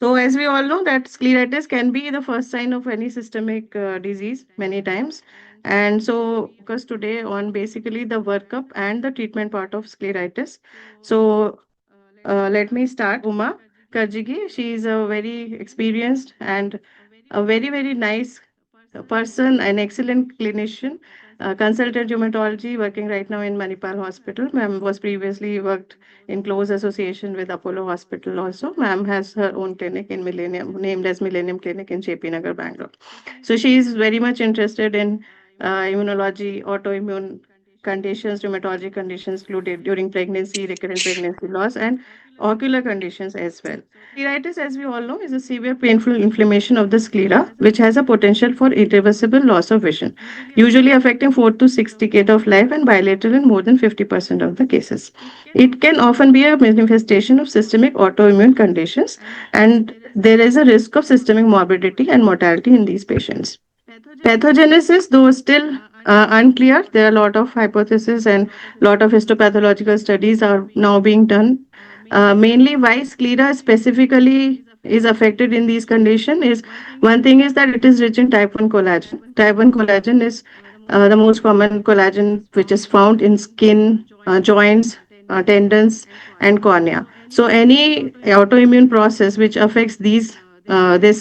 So, as we all know, that scleritis can be the first sign of any systemic disease many times. And so, focus today on basically the workup and the treatment part of scleritis. So, let me start. Uma Karjigi, she is a very experienced and a very, very nice person, an excellent clinician, consultant rheumatology, working right now in Manipal Hospital. Ma'am was previously worked in close association with Apollo Hospital also. Ma'am has her own clinic in Millennium, named as Millennium Clinic in JP Nagar, Bangalore. So she is very much interested in immunology, autoimmune conditions, rheumatology conditions included during pregnancy, recurrent pregnancy loss, and ocular conditions as well. Scleritis, as we all know, is a severe painful inflammation of the sclera, which has a potential for irreversible loss of vision, usually affecting 4 to 6 decades of life and bilateral in more than 50% of the cases. It can often be a manifestation of systemic autoimmune conditions, and there is a risk of systemic morbidity and mortality in these patients. Pathogenesis, though still unclear, there are a lot of hypotheses and lot of histopathological studies are now being done. Mainly, why sclera specifically is affected in these conditions is one thing is that it is rich in type 1 collagen. Type 1 collagen is the most common collagen which is found in skin, joints, tendons, and cornea. So, any autoimmune process which affects this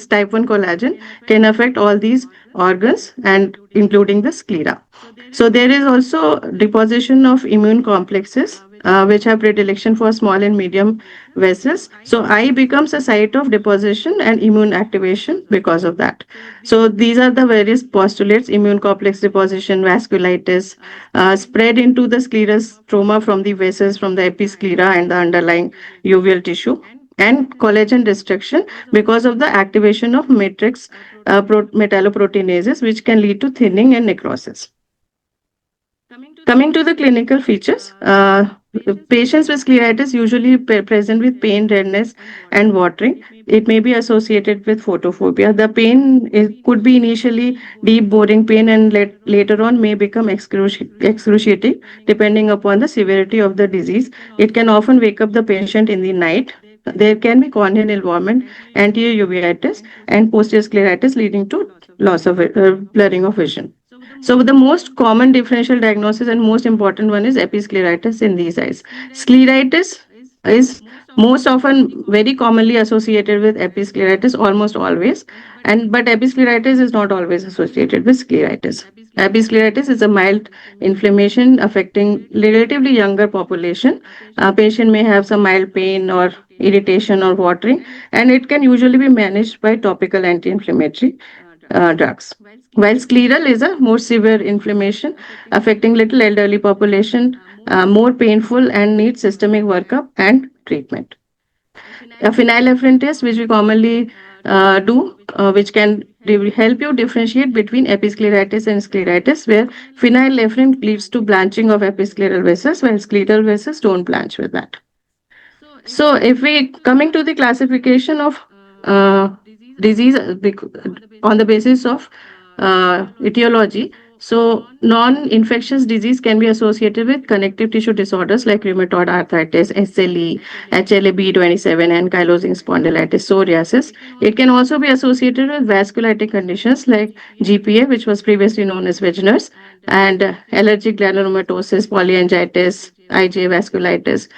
type 1 collagen can affect all these organs and including the sclera. So there is also deposition of immune complexes which have predilection for small and medium vessels. So eye becomes a site of deposition and immune activation because of that. So these are the various postulates: immune complex deposition, vasculitis, spread into the sclerous trauma from the vessels, from the episclera and the underlying uveal tissue, and collagen destruction because of the activation of matrix metalloproteinases, which can lead to thinning and necrosis. Coming to the clinical features, the patients with scleritis usually present with pain, redness, and watering. It may be associated with photophobia. The pain could be initially deep, boring pain, and later on may become excruciating depending upon the severity of the disease. It can often wake up the patient in the night. There can be corneal involvement, anterior uveitis, and posterior scleritis leading to loss of blurring of vision. So the most common differential diagnosis and most important one is episcleritis in these eyes. Scleritis is most often very commonly associated with episcleritis, almost always, and but episcleritis is not always associated with scleritis. Episcleritis is a mild inflammation affecting relatively younger population. A patient may have some mild pain or irritation or watering, and it can usually be managed by topical anti-inflammatory drugs. While scleral is a more severe inflammation affecting little elderly population, more painful and needs systemic workup and treatment. A phenylephrine test, which we commonly do, which can help you differentiate between episcleritis and scleritis, where phenylephrine leads to blanching of episcleral vessels, while scleral vessels don't blanch with that. So, if we coming to the classification of uh, disease on the basis of etiology, so non-infectious disease can be associated with connective tissue disorders like rheumatoid arthritis, SLE, HLA-B27, ankylosing spondylitis, psoriasis. It can also be associated with vasculitic conditions like GPA, which was previously known as Wegener's, and allergic granulomatosis, polyangiitis, IgA vasculitis,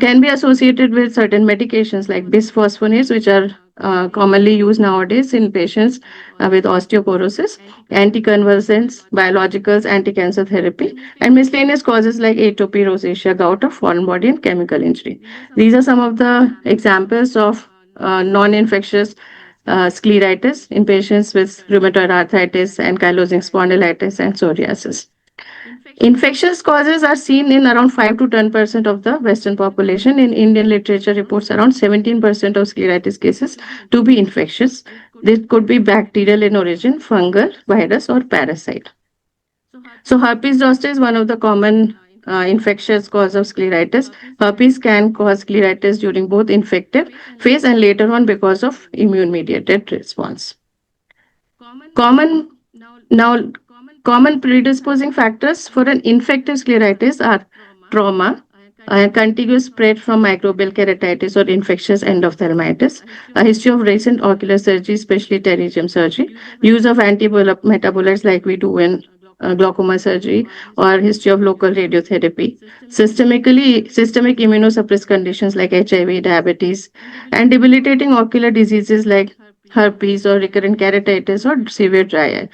can be associated with certain medications like bisphosphonates, which are commonly used nowadays in patients with osteoporosis, anticonvulsants, biologicals, anti-cancer therapy, and miscellaneous causes like atopy, rosacea, gout, or foreign body and chemical injury. These are some of the examples of non-infectious scleritis in patients with rheumatoid arthritis, ankylosing spondylitis, and psoriasis. Infectious causes are seen in around 5 to 10% of the Western population. In Indian literature, reports around 17% of scleritis cases to be infectious. This could be bacterial in origin, fungal, virus, or parasite. So, herpes zoster is one of the common infectious cause of scleritis. Herpes can cause scleritis during both infective phase and later on because of immune mediated response. Common now Common predisposing factors for an infective scleritis are trauma, contiguous spread from microbial keratitis or infectious endophthalmitis, a history of recent ocular surgery, especially pterygium surgery, use of anti-metabolites like we do in glaucoma surgery, or history of local radiotherapy, systemic immunosuppressed conditions like HIV, diabetes, and debilitating ocular diseases like herpes or recurrent keratitis or severe dry eye.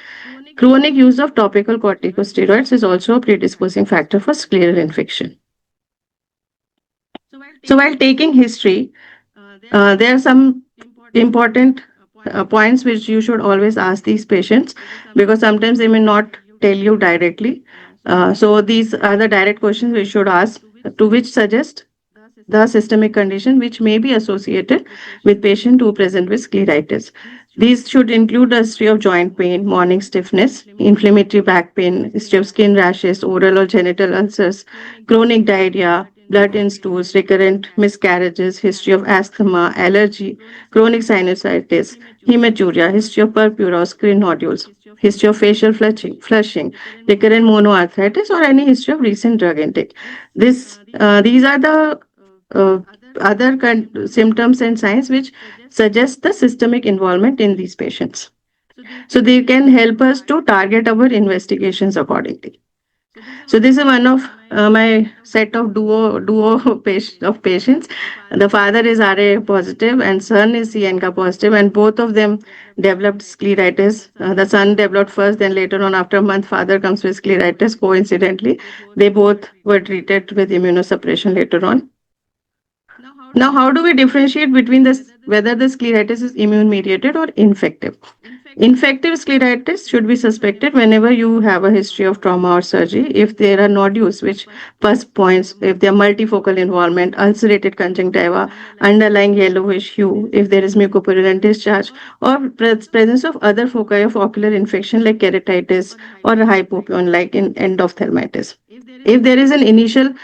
Chronic use of topical corticosteroids is also a predisposing factor for scleral infection. So, while taking history, there are some important points which you should always ask these patients, because sometimes they may not tell you directly. So, these are the direct questions we should ask, to which suggest the systemic condition which may be associated with patient who present with scleritis. These should include a history of joint pain, morning stiffness, inflammatory back pain, history of skin rashes, oral or genital ulcers, chronic diarrhea, blood in stools, recurrent miscarriages, history of asthma, allergy, chronic sinusitis, hematuria, history of purpura or skin nodules, history of facial flushing, recurrent monoarthritis, or any history of recent drug intake. These are the uh, other symptoms and signs which suggest the systemic involvement in these patients. So they can help us to target our investigations accordingly. So this is one of my set of duo of patients. The father is RA positive and son is CNCA positive, and both of them developed scleritis. The son developed first, then later on, after a month, father comes with scleritis. Coincidentally, they both were treated with immunosuppression later on. Now, how do we differentiate between this, whether the scleritis is immune mediated or infective? Infective scleritis should be suspected whenever you have a history of trauma or surgery. If there are nodules which pus points, if there are multifocal involvement, ulcerated conjunctiva, underlying yellowish hue, if there is mucopurulent discharge, or presence of other foci of ocular infection like keratitis or hypopyon like in endophthalmitis. If there is an initial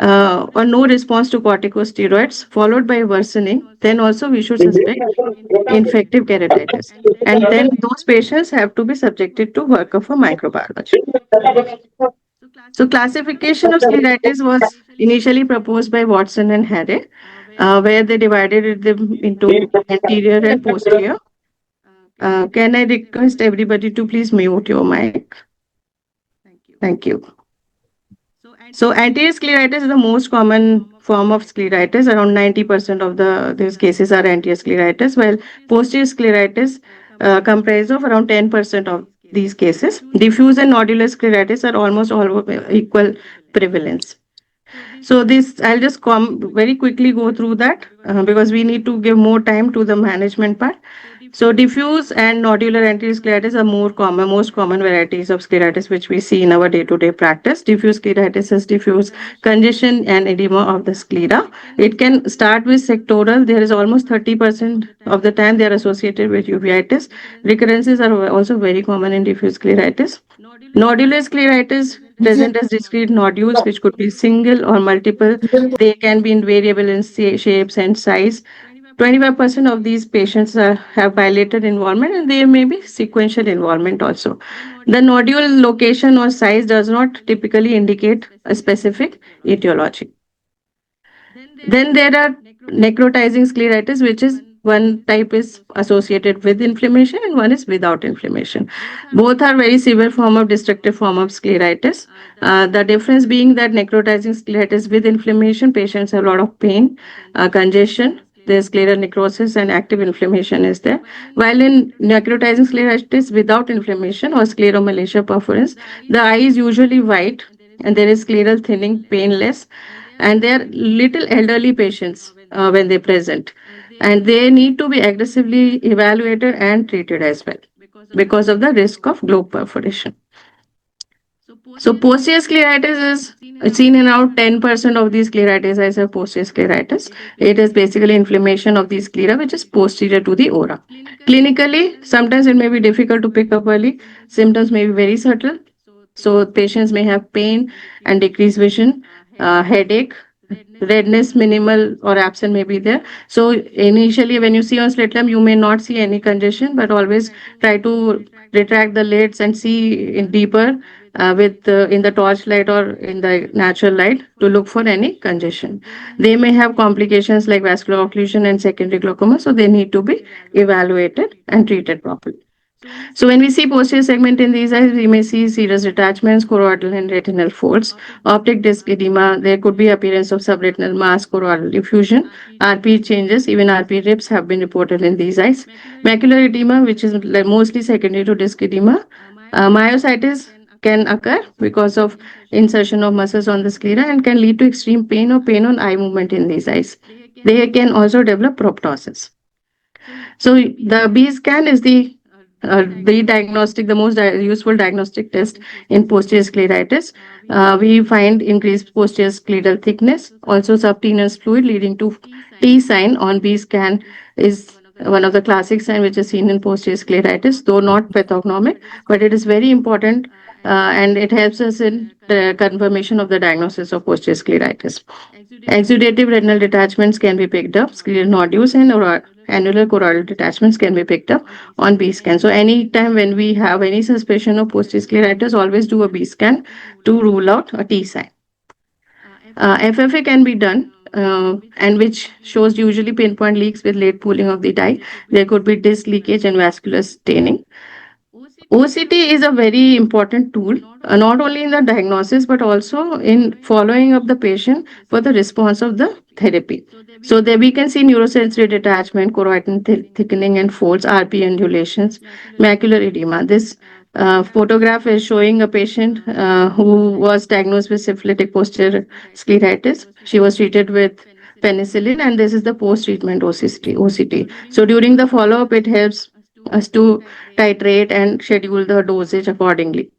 or no response to corticosteroids followed by worsening, then also we should suspect infective keratitis. And then those patients have to be subjected to workup for microbiology. So classification of scleritis was initially proposed by Watson and Harry, where they divided them into anterior and posterior. Can I request everybody to please mute your mic? Thank you. So anterior scleritis is the most common form of scleritis. Around 90% of these cases are anterior scleritis, while posterior scleritis comprise of around 10% of these cases. Diffuse and nodular scleritis are almost all equal prevalence. So this, I'll just very quickly go through that because we need to give more time to the management part. So diffuse and nodular anterior scleritis are most common varieties of scleritis which we see in our day-to-day practice. Diffuse scleritis is diffuse congestion and edema of the sclera. It can start with sectoral. There is almost 30% of the time they are associated with uveitis. Recurrences are also very common in diffuse scleritis. Nodular scleritis present as discrete nodules, which could be single or multiple. They can be in variable in shapes and size. 25% of these patients have bilateral involvement, and there may be sequential involvement also. The nodule location or size does not typically indicate a specific etiology. Then there are necrotizing scleritis, which is one type is associated with inflammation and one is without inflammation. Both are very severe form of destructive form of scleritis. The difference being that necrotizing scleritis with inflammation, patients have a lot of pain, congestion, there's scleral necrosis and active inflammation is there. While in necrotizing scleritis without inflammation or scleromalacia perforans, the eye is usually white and there is scleral thinning, painless, and they are little elderly patients when they present, and they need to be aggressively evaluated and treated as well because of the risk of globe perforation. So posterior scleritis is seen in around 10% of these scleritis as a posterior scleritis. It is basically inflammation of the sclera which is posterior to the ora. Clinically, sometimes it may be difficult to pick up early. Symptoms may be very subtle. So patients may have pain and decreased vision, headache, redness minimal or absent may be there. So initially when you see on slit lamp, you may not see any congestion, but always try to retract the lids and see in deeper with in the torch light or in the natural light to look for any congestion. They may have complications like vascular occlusion and secondary glaucoma, so they need to be evaluated and treated properly. So when we see posterior segment in these eyes, we may see serous detachments, choroidal and retinal folds, optic disc edema. There could be appearance of subretinal mass, choroidal effusion, RP changes. Even RP rips have been reported in these eyes. Macular edema, which is mostly secondary to disc edema. Myositis can occur because of insertion of muscles on the sclera and can lead to extreme pain or pain on eye movement in these eyes. They can also develop proptosis. So the B scan is the diagnostic, the most useful diagnostic test in posterior scleritis. We find increased posterior scleral thickness, also subtenos fluid leading to T sign on B scan is one of the classic signs which is seen in posterior scleritis, though not pathognomic, but it is very important and it helps us in the confirmation of the diagnosis of posterior scleritis. Exudative retinal detachments can be picked up, scleral nodules and annular choroidal detachments can be picked up on B scan. So anytime when we have any suspicion of posterior scleritis, always do a B scan to rule out a T sign. FFA can be done, and which shows usually pinpoint leaks with late pooling of the dye. There could be disc leakage and vascular staining. OCT is a very important tool, not only in the diagnosis but also in following up the patient for the response of the therapy. So there we can see neurosensory detachment, choroidal thickening and folds, RP undulations, macular edema. This photograph is showing a patient who was diagnosed with syphilitic posterior scleritis. She was treated with penicillin, and this is the post-treatment OCT. So during the follow-up, it helps us to titrate and schedule the dosage accordingly.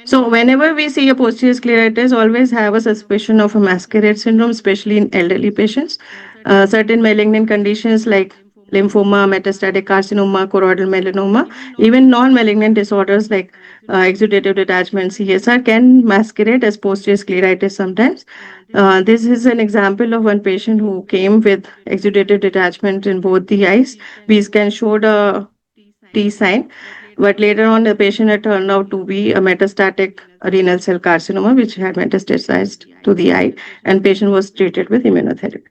So whenever we see a posterior scleritis, always have a suspicion of a masquerade syndrome, especially in elderly patients. Certain malignant conditions like lymphoma, metastatic carcinoma, choroidal melanoma, even non-malignant disorders like exudative detachment, CSR, can masquerade as posterior scleritis sometimes. This is an example of one patient who came with exudative detachment in both the eyes. We can show the T sign, but later on the patient had turned out to be a metastatic renal cell carcinoma, which had metastasized to the eye, and patient was treated with immunotherapy.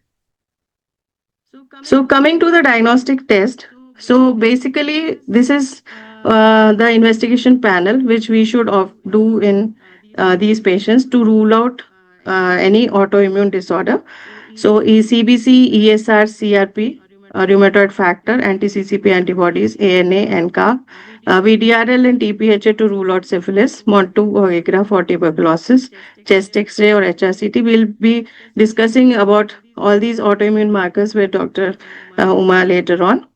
So coming to the diagnostic test, so basically this is the investigation panel which we should do in these patients to rule out any autoimmune disorder. So CBC, ESR, CRP, rheumatoid factor, anti-CCP antibodies, ANA, NCA, VDRL and TPHA to rule out syphilis, Montu or IGRA for tuberculosis, chest X-ray or HRCT. We'll be discussing about all these autoimmune markers with Dr. Uma later on.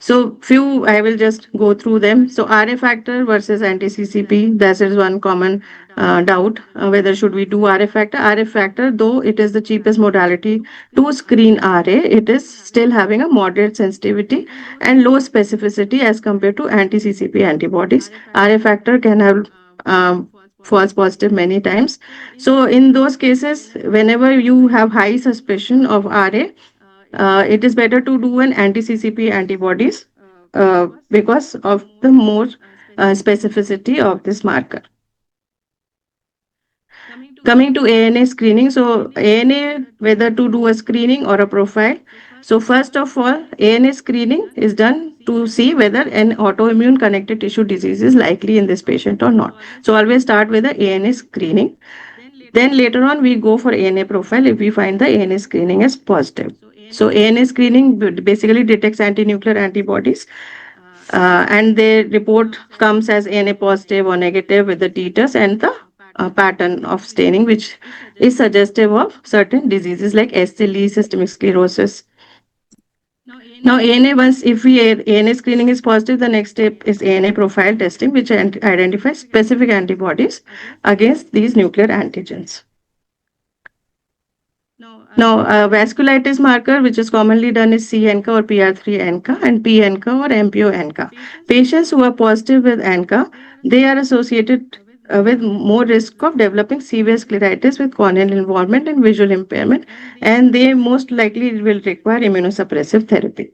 So few, I will just go through them. So RA factor versus anti-CCP, that is one common doubt, whether should we do RA factor. RA factor, though it is the cheapest modality to screen RA, it is still having a moderate sensitivity and low specificity as compared to anti-CCP antibodies. RA factor can have false positive many times. So in those cases, whenever you have high suspicion of RA, it is better to do an anti-CCP antibodies because of the more specificity of this marker. Coming to ANA screening, so ANA, whether to do a screening or a profile. So first of all, ANA screening is done to see whether an autoimmune connective tissue disease is likely in this patient or not. So always start with the ANA screening. Then later on, we go for ANA profile if we find the ANA screening as positive. So ANA screening basically detects anti-nuclear antibodies, and the report comes as ANA positive or negative with the titers and the pattern of staining, which is suggestive of certain diseases like SLE, systemic sclerosis. Now, ANA, once if we ANA screening is positive, the next step is ANA profile testing, which identifies specific antibodies against these nuclear antigens. Now, vasculitis marker, which is commonly done, is C-ANCA or PR3-ANCA and P-ANCA or MPO-ANCA. Patients who are positive with ANCA, they are associated with more risk of developing severe scleritis with corneal involvement and visual impairment, and they most likely will require immunosuppressive therapy.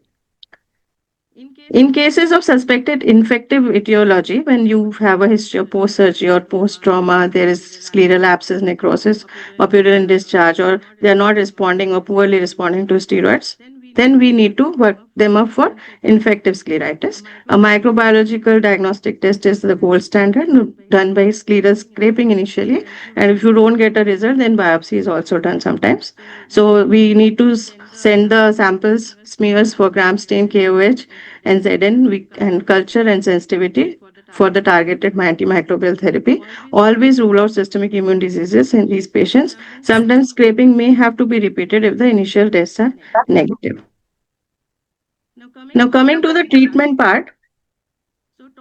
In cases of suspected infective etiology, when you have a history of post surgery or post trauma, there is scleral abscess, necrosis, or purulent discharge, or they are not responding or poorly responding to steroids, then we need to work them up for infective scleritis. A microbiological diagnostic test is the gold standard, done by scleral scraping initially. And if you don't get a result, then biopsy is also done sometimes. So we need to send the samples, smears for gram stain, KOH, and ZN, and culture and sensitivity for the targeted antimicrobial therapy. Always rule out systemic immune diseases in these patients. Sometimes scraping may have to be repeated if the initial tests are negative. Now, coming to the treatment part,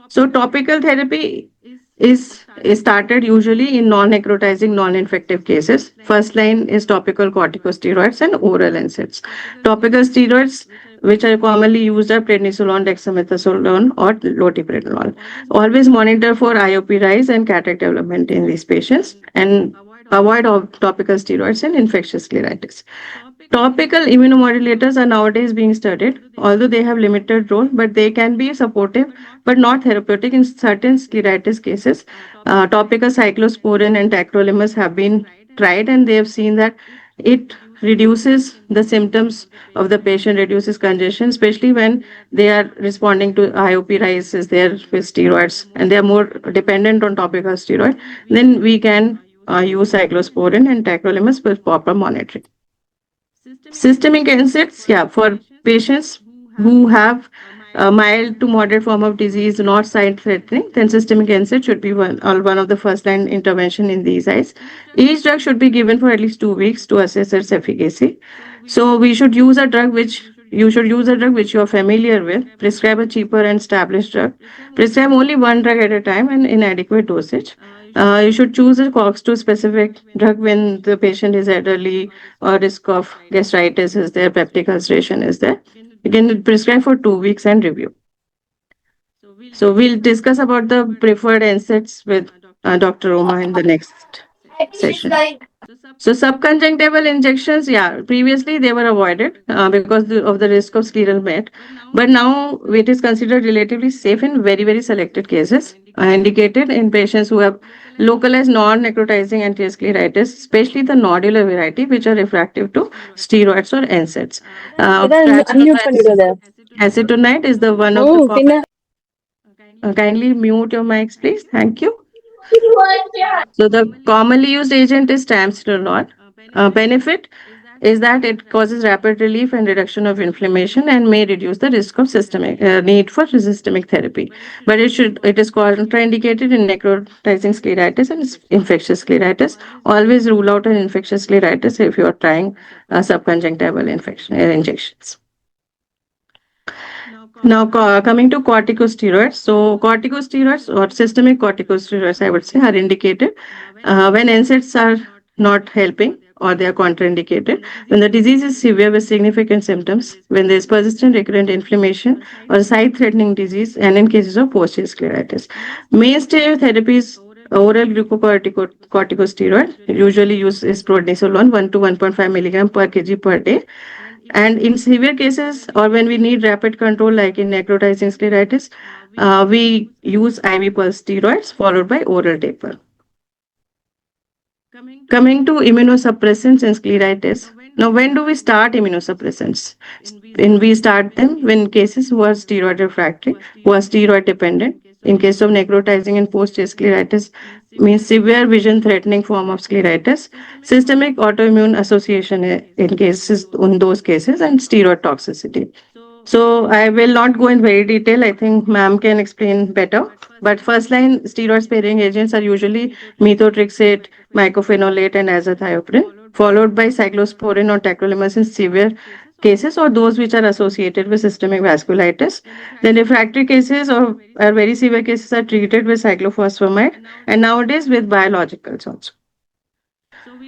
so topical therapy is started usually in non-necrotizing, non-infective cases. First line is topical corticosteroids and oral NSAIDs. Topical steroids, which are commonly used, are prednisolone, dexamethasone, or loteprednisolone. Always monitor for IOP rise and cataract development in these patients, and avoid topical steroids and infectious scleritis. Topical immunomodulators are nowadays being studied, although they have limited role, but they can be supportive but not therapeutic in certain scleritis cases. Topical cyclosporin and tacrolimus have been tried, and they have seen that it reduces the symptoms of the patient, reduces congestion, especially when they are responding to IOP rises there with steroids and they are more dependent on topical steroid. Then we can use cyclosporin and tacrolimus with proper monitoring. Systemic NSAIDs, yeah, for patients who have a mild to moderate form of disease, not side threatening, then systemic NSAID should be one of the first line intervention in these eyes. Each drug should be given for at least 2 weeks to assess its efficacy. So we should use a drug which you should use a drug which you are familiar with. Prescribe a cheaper and established drug. Prescribe only one drug at a time and in adequate dosage. You should choose a COX-2 specific drug when the patient is elderly or risk of gastritis is there, peptic ulceration is there. You can prescribe for 2 weeks and review. So we'll discuss about the preferred NSAIDs with Dr. Roma in the next session. So subconjunctival injections, yeah, previously they were avoided because of the risk of scleral met, but now it is considered relatively safe in very very selected cases, indicated in patients who have localized non-necrotizing antiescleritis, especially the nodular variety, which are refractive to steroids or NSAIDs. Unmute பண்ணிடுறத. Acetonide is the one of the ம் பின்ன. kindly mute your mics, please. Thank you. So the commonly used agent is triamcinolone. Benefit is that it causes rapid relief and reduction of inflammation and may reduce the risk of systemic need for systemic therapy. But it is contraindicated in necrotizing scleritis and infectious scleritis. Always rule out an infectious scleritis if you are trying subconjunctival infection injections. Now, coming to corticosteroids. So, corticosteroids or systemic corticosteroids, I would say, are indicated when NSAIDs are not helping or they are contraindicated, when the disease is severe with significant symptoms, when there is persistent recurrent inflammation or sight threatening disease, and in cases of posterior scleritis. Mainstay therapies. Oral glucocorticosteroid usually used is prednisolone 1 to 1.5 milligram per kg per day, and in severe cases or when we need rapid control, like in necrotizing scleritis, we use IV pulse steroids followed by oral taper. Coming to immunosuppressants and scleritis. Now, when do we start immunosuppressants? When we start them when cases who are steroid refractory, who are steroid dependent. In case of necrotizing and post-scleritis, means severe vision threatening form of scleritis, systemic autoimmune association in those cases, and steroid toxicity. So I will not go in very detail. I think ma'am can explain better. But first line steroid sparing agents are usually methotrexate, mycophenolate, and azathioprine, followed by cyclosporin or tacrolimus in severe cases or those which are associated with systemic vasculitis. Then refractory cases or very severe cases are treated with cyclophosphamide, and nowadays with biologicals also.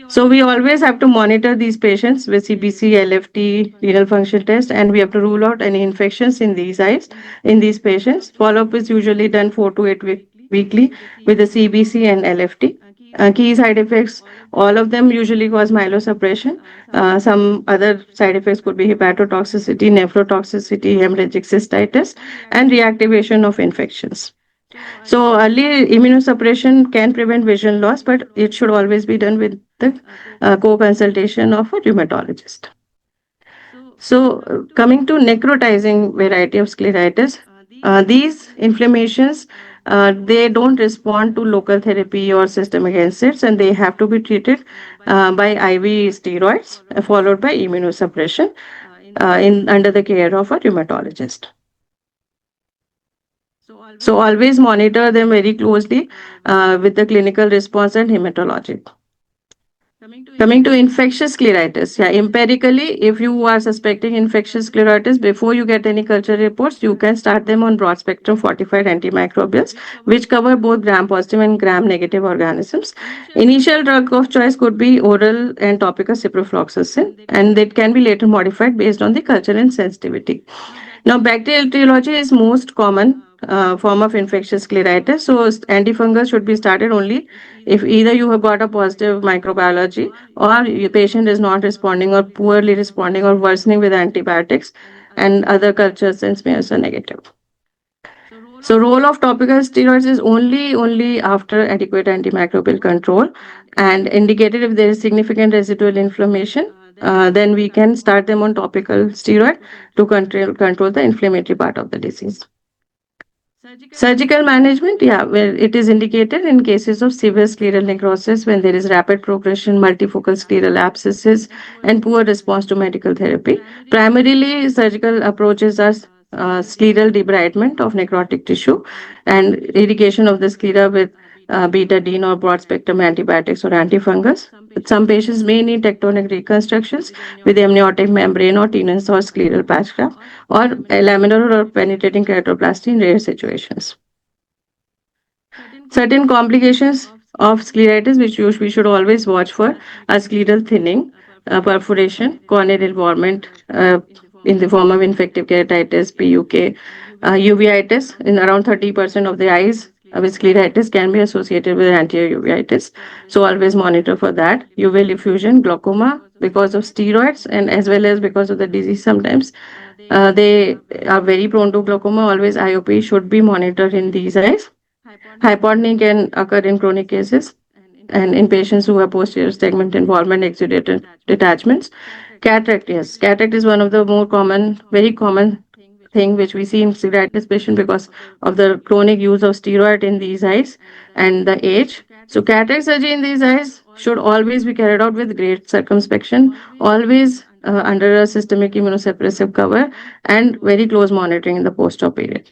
So we always have to monitor these patients with CBC, LFT, renal function test, and we have to rule out any infections in these eyes in these patients. Follow-up is usually done 4 to 8 weekly with the CBC and LFT. Key side effects, all of them usually cause myelosuppression. Some other side effects could be hepatotoxicity, nephrotoxicity, hemorrhagic cystitis, and reactivation of infections. So early immunosuppression can prevent vision loss, but it should always be done with the co-consultation of a rheumatologist. So, coming to necrotizing variety of scleritis, these inflammations they don't respond to local therapy or systemic NSAIDs, and they have to be treated by IV steroids followed by immunosuppression in under the care of a rheumatologist. So always monitor them very closely with the clinical response and hematology. Coming to infectious scleritis, yeah, empirically, if you are suspecting infectious scleritis, before you get any culture reports, you can start them on broad spectrum fortified antimicrobials, which cover both gram positive and gram negative organisms. Initial drug of choice could be oral and topical ciprofloxacin, and it can be later modified based on the culture and sensitivity. Now, bacterial etiology is most common form of infectious scleritis. So, antifungal should be started only if either you have got a positive microbiology or your patient is not responding or poorly responding or worsening with antibiotics and other cultures and smears are negative. So role of topical steroids is only after adequate antimicrobial control and indicated if there is significant residual inflammation, then we can start them on topical steroid to control the inflammatory part of the disease. Surgical management, yeah, where it is indicated in cases of severe scleral necrosis when there is rapid progression, multifocal scleral abscesses, and poor response to medical therapy. Primarily, surgical approaches are scleral debridement of necrotic tissue and irrigation of the sclera with betadine or broad spectrum antibiotics or antifungals. Some patients may need tectonic reconstructions with amniotic membrane or tenous or scleral patch graft or a laminar or penetrating keratoplasty in rare situations. Certain complications of scleritis, which we should always watch for, are scleral thinning, perforation, corneal involvement in the form of infective keratitis, PUK, uveitis in around 30% of the eyes with scleritis can be associated with anterior uveitis. So always monitor for that. Uveal effusion, glaucoma because of steroids and as well as because of the disease sometimes. They are very prone to glaucoma. Always IOP should be monitored in these eyes. Hypotony can occur in chronic cases and in patients who have posterior segment involvement, exudative detachments. Cataract, yes, cataract is one of the more common, very common thing which we see in psoriasis patient because of the chronic use of steroid in these eyes and the age. So cataract surgery in these eyes should always be carried out with great circumspection, always under a systemic immunosuppressive cover and very close monitoring in the post-op period.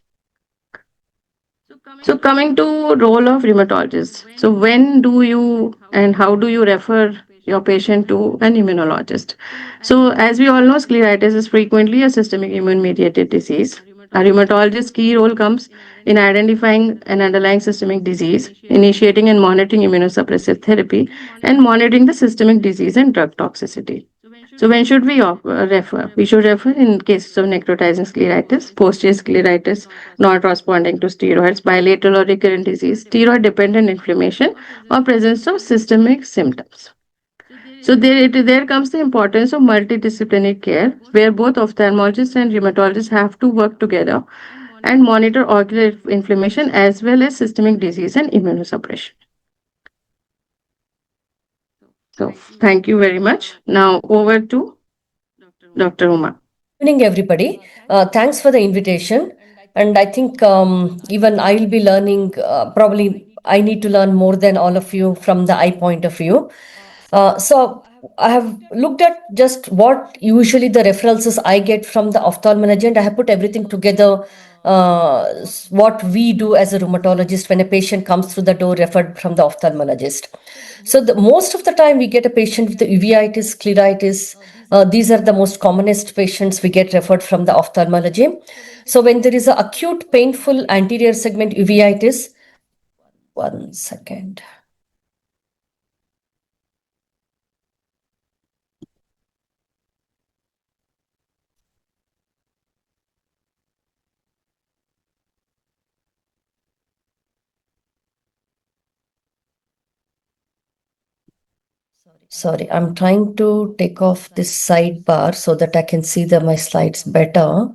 So coming to role of rheumatologist. So when do you and how do you refer your patient to an immunologist? So as we all know, scleritis is frequently a systemic immune mediated disease. A rheumatologist's key role comes in identifying an underlying systemic disease, initiating and monitoring immunosuppressive therapy, and monitoring the systemic disease and drug toxicity. So when should we refer? We should refer in cases of necrotizing scleritis, posterior scleritis, not responding to steroids, bilateral or recurrent disease, steroid-dependent inflammation, or presence of systemic symptoms. So there comes the importance of multidisciplinary care, where both ophthalmologists and rheumatologists have to work together and monitor ocular inflammation as well as systemic disease and immunosuppression. So thank you very much. Now over to Dr. Uma. Good evening, everybody. Thanks for the invitation. And I think even I will be learning, probably I need to learn more than all of you from the eye point of view. So I have looked at just what usually the referrals I get from the ophthalmology, and I have put everything together. What we do as a rheumatologist when a patient comes through the door referred from the ophthalmologist. So most of the time we get a patient with the uveitis, scleritis. These are the most commonest patients we get referred from the ophthalmology. So when there is an acute painful anterior segment uveitis, one second. Sorry, I'm trying to take off this sidebar so that I can see my slides better.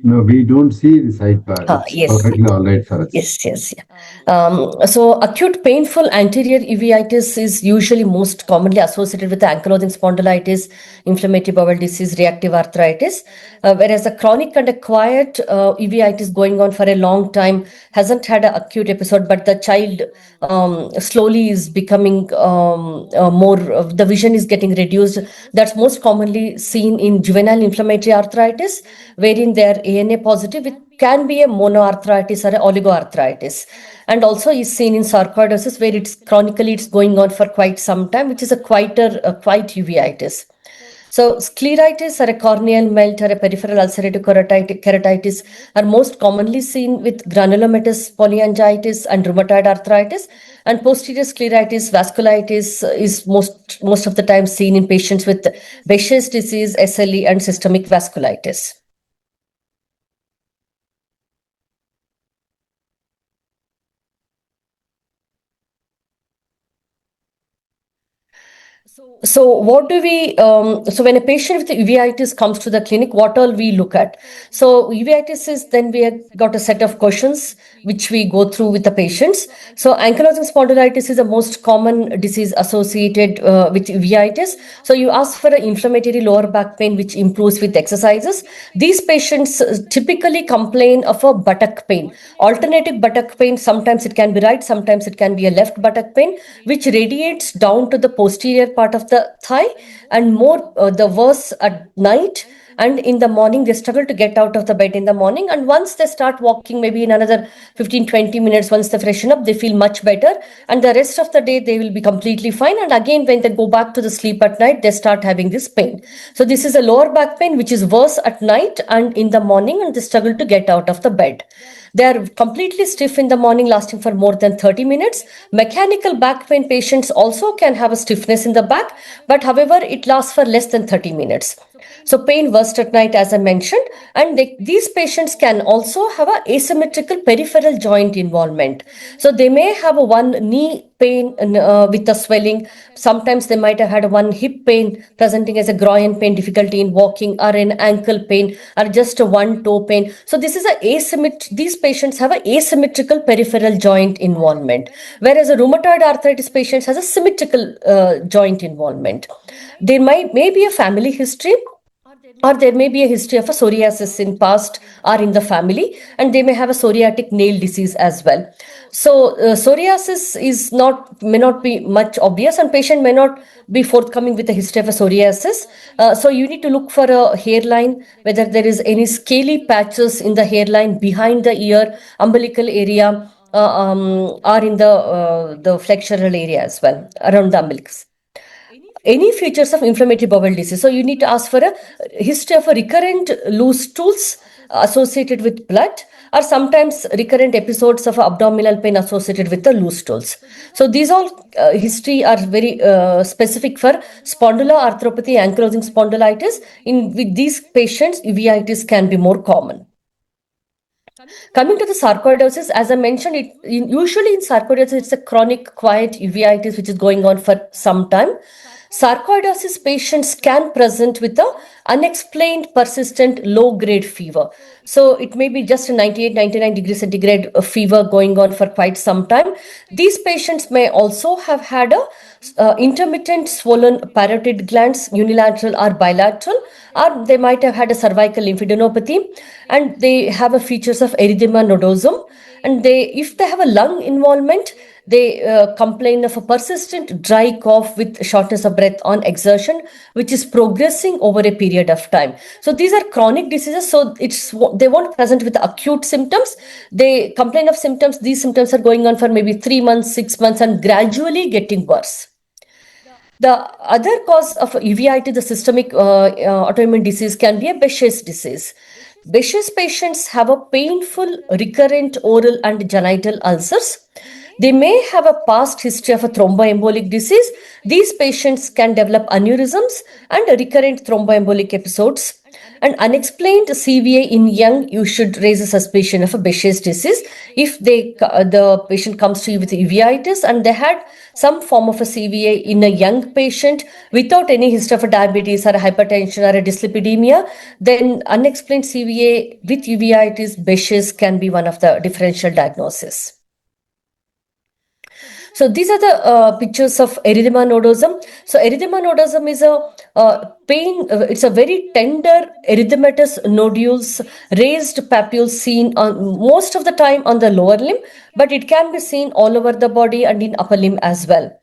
No, we don't see the sidebar. It's Yes. perfectly all right for us. Yes. Yeah. So acute painful anterior uveitis is usually most commonly associated with ankylosing spondylitis, inflammatory bowel disease, reactive arthritis, whereas the chronic and acquired uveitis going on for a long time hasn't had an acute episode, but the child slowly is becoming more, the vision is getting reduced. That's most commonly seen in juvenile inflammatory arthritis, wherein they are ANA positive. It can be a monoarthritis or a oligoarthritis, and also is seen in sarcoidosis, where it's chronically it's going on for quite some time, which is a quite uveitis. So scleritis or a corneal melt or a peripheral ulcerative keratitis are most commonly seen with granulomatous polyangiitis and rheumatoid arthritis, and posterior scleritis vasculitis is most of the time seen in patients with Behçet's disease, SLE, and systemic vasculitis. So what do we, so when a patient with uveitis comes to the clinic, what all we look at? So uveitis is, then we have got a set of questions which we go through with the patients. So ankylosing spondylitis is the most common disease associated with uveitis. So you ask for an inflammatory lower back pain which improves with exercises. These patients typically complain of a buttock pain, alternative buttock pain. Sometimes it can be right, sometimes it can be a left buttock pain, which radiates down to the posterior part of the thigh, and more the worse at night, and in the morning they struggle to get out of the bed in the morning, and once they start walking, maybe in another 15-20 minutes, once they freshen up, they feel much better, and the rest of the day they will be completely fine, and again when they go back to the sleep at night, they start having this pain. So this is a lower back pain which is worse at night and in the morning, and they struggle to get out of the bed. They are completely stiff in the morning, lasting for more than 30 minutes. Mechanical back pain patients also can have a stiffness in the back, but however, it lasts for less than 30 minutes. So pain worst at night, as I mentioned, and these patients can also have a asymmetrical peripheral joint involvement. So they may have a one knee pain with the swelling. Sometimes they might have had one hip pain presenting as a groin pain, difficulty in walking, or an ankle pain, or just a one toe pain. So this is these patients have an asymmetrical peripheral joint involvement, whereas a rheumatoid arthritis patient has a symmetrical joint involvement. There may be a family history, or there may be a history of a psoriasis in past or in the family, and they may have a psoriatic nail disease as well. So psoriasis may not be much obvious, and patient may not be forthcoming with a history of a psoriasis. So you need to look for a hairline, whether there is any scaly patches in the hairline behind the ear, umbilical area, or in the flexural area as well, around the umbilicus. Any features of inflammatory bowel disease. So you need to ask for a history of a recurrent loose stools associated with blood, or sometimes recurrent episodes of abdominal pain associated with the loose stools. So these all history are very specific for spondyloarthropathy, ankylosing spondylitis. With these patients, uveitis can be more common. Coming to the sarcoidosis, as I mentioned, usually in sarcoidosis, it's a chronic quiet uveitis which is going on for some time. Sarcoidosis patients can present with a unexplained persistent low-grade fever. So it may be just a 98, 99 degrees centigrade fever going on for quite some time. These patients may also have had a intermittent swollen parotid glands, unilateral or bilateral, or they might have had a cervical lymphadenopathy, and they have a features of erythema nodosum, and if they have a lung involvement, they complain of a persistent dry cough with shortness of breath on exertion, which is progressing over a period of time. So these are chronic diseases. So they won't present with acute symptoms. They complain of symptoms. These symptoms are going on for maybe 3 months, 6 months, and gradually getting worse. The other cause of uveitis, the systemic autoimmune disease, can be a Behçet's disease. Behçet's patients have a painful recurrent oral and genital ulcers. They may have a past history of a thromboembolic disease. These patients can develop aneurysms and recurrent thromboembolic episodes. And unexplained CVA in young, you should raise a suspicion of a Behçet's disease. If the patient comes to you with uveitis and they had some form of a CVA in a young patient without any history of a diabetes or a hypertension or a dyslipidemia, then unexplained CVA with uveitis, Behçet's can be one of the differential diagnoses. So these are the pictures of erythema nodosum. So erythema nodosum is a pain. It's a very tender erythematous nodules, raised papules seen on most of the time on the lower limb, but it can be seen all over the body and in upper limb as well.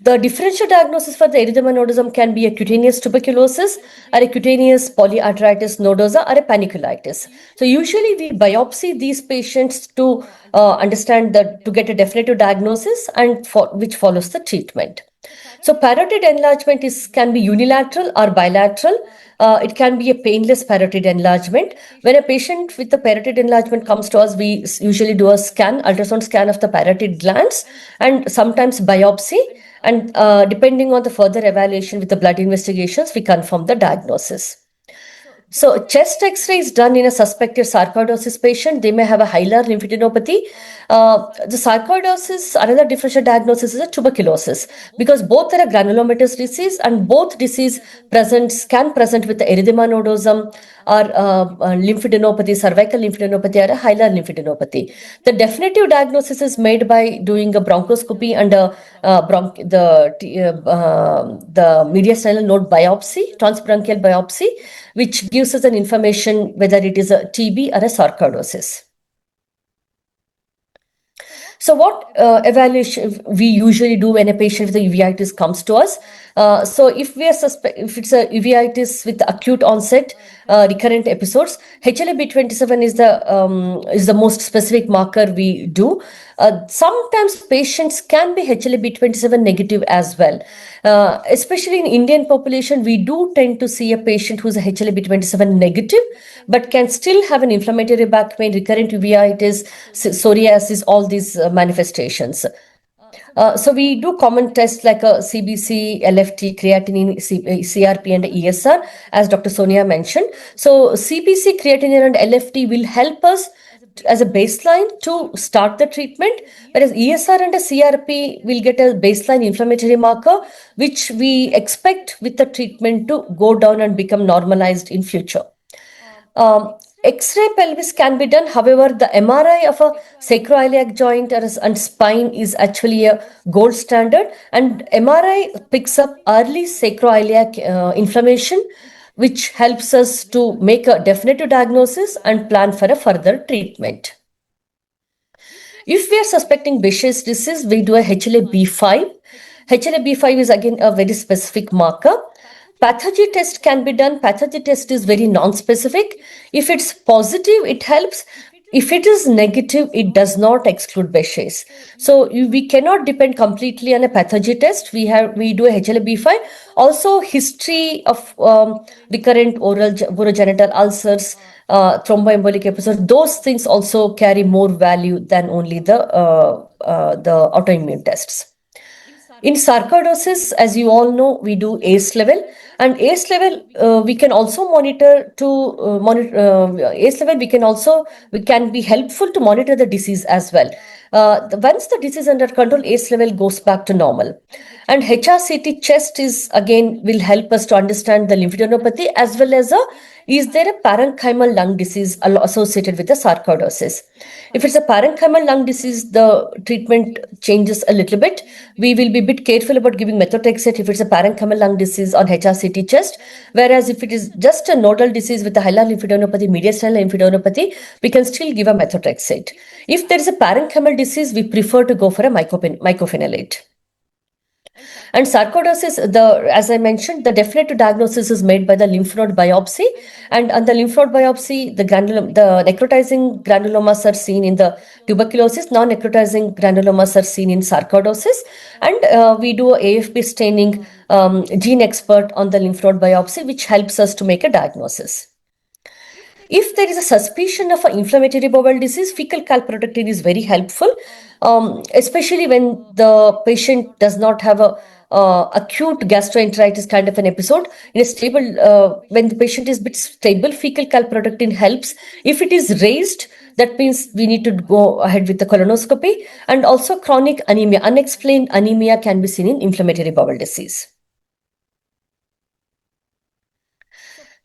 The differential diagnosis for the erythema nodosum can be a cutaneous tuberculosis or a cutaneous polyarteritis nodosa or a paniculitis. So usually we biopsy these patients to understand to get a definitive diagnosis and which follows the treatment. So parotid enlargement can be unilateral or bilateral. It can be a painless parotid enlargement. When a patient with the parotid enlargement comes to us, we usually do a ultrasound scan of the parotid glands and sometimes biopsy. And depending on the further evaluation with the blood investigations, we confirm the diagnosis. So chest X-ray is done in a suspected sarcoidosis patient. They may have a hilar lymphadenopathy. The sarcoidosis, another differential diagnosis is a tuberculosis because both are a granulomatous disease and both disease can present with the erythema nodosum or lymphadenopathy, cervical lymphadenopathy or a hilar lymphadenopathy. The definitive diagnosis is made by doing a bronchoscopy and the mediastinal node biopsy, transbronchial biopsy, which gives us an information whether it is a TB or a sarcoidosis. So what evaluation we usually do when a patient with a uveitis comes to us? So if if it's a uveitis with acute onset, recurrent episodes, HLA-B27 is the most specific marker we do. Sometimes patients can be HLA-B27 negative as well. Especially in Indian population, we do tend to see a patient who's a HLA-B27 negative, but can still have an inflammatory back pain, recurrent uveitis, psoriasis, all these manifestations. So we do common tests like a CBC, LFT, creatinine, CRP and ESR, as Dr. Sonia mentioned. So CBC, creatinine and LFT will help us as a baseline to start the treatment, whereas ESR and a CRP will get a baseline inflammatory marker, which we expect with the treatment to go down and become normalized in future. X-ray pelvis can be done. However, the MRI of a sacroiliac joint and spine is actually a gold standard, and MRI picks up early sacroiliac inflammation, which helps us to make a definitive diagnosis and plan for a further treatment. If we are suspecting Behçet's disease, we do a HLA-B5. HLA-B5 is again a very specific marker. Pathology test can be done. Pathology test is very non-specific. If it's positive, it helps. If it is negative, it does not exclude Behçet's. So we cannot depend completely on a pathology test. We do a HLA-B5. Also, history of recurrent oral urogenital ulcers, thromboembolic episodes. Those things also carry more value than only the autoimmune tests. In sarcoidosis, as you all know, we do ACE level, and ACE level we can also monitor ACE level. We can be helpful to monitor the disease as well. Once the disease is under control, ACE level goes back to normal. And HRCT chest will help us to understand the lymphadenopathy as well as is there a parenchymal lung disease associated with the sarcoidosis. If it's a parenchymal lung disease, the treatment changes a little bit. We will be a bit careful about giving methotrexate if it's a parenchymal lung disease on HRCT chest, whereas if it is just a nodal disease with a hilar lymphadenopathy, mediastinal lymphadenopathy, we can still give a methotrexate. If there is a parenchymal disease, we prefer to go for a mycophenolate. And sarcoidosis, as I mentioned, the definitive diagnosis is made by the lymph node biopsy. And on the lymph node biopsy, the necrotizing granulomas are seen in the tuberculosis, non-necrotizing granulomas are seen in sarcoidosis. And we do AFP staining gene expert on the lymph node biopsy, which helps us to make a diagnosis. If there is a suspicion of an inflammatory bowel disease, fecal calprotectin is very helpful, especially when the patient does not have a acute gastroenteritis kind of an episode. In a stable, when the patient is bit stable, fecal calprotectin helps. If it is raised, that means we need to go ahead with the colonoscopy. And also chronic anemia, unexplained anemia can be seen in inflammatory bowel disease.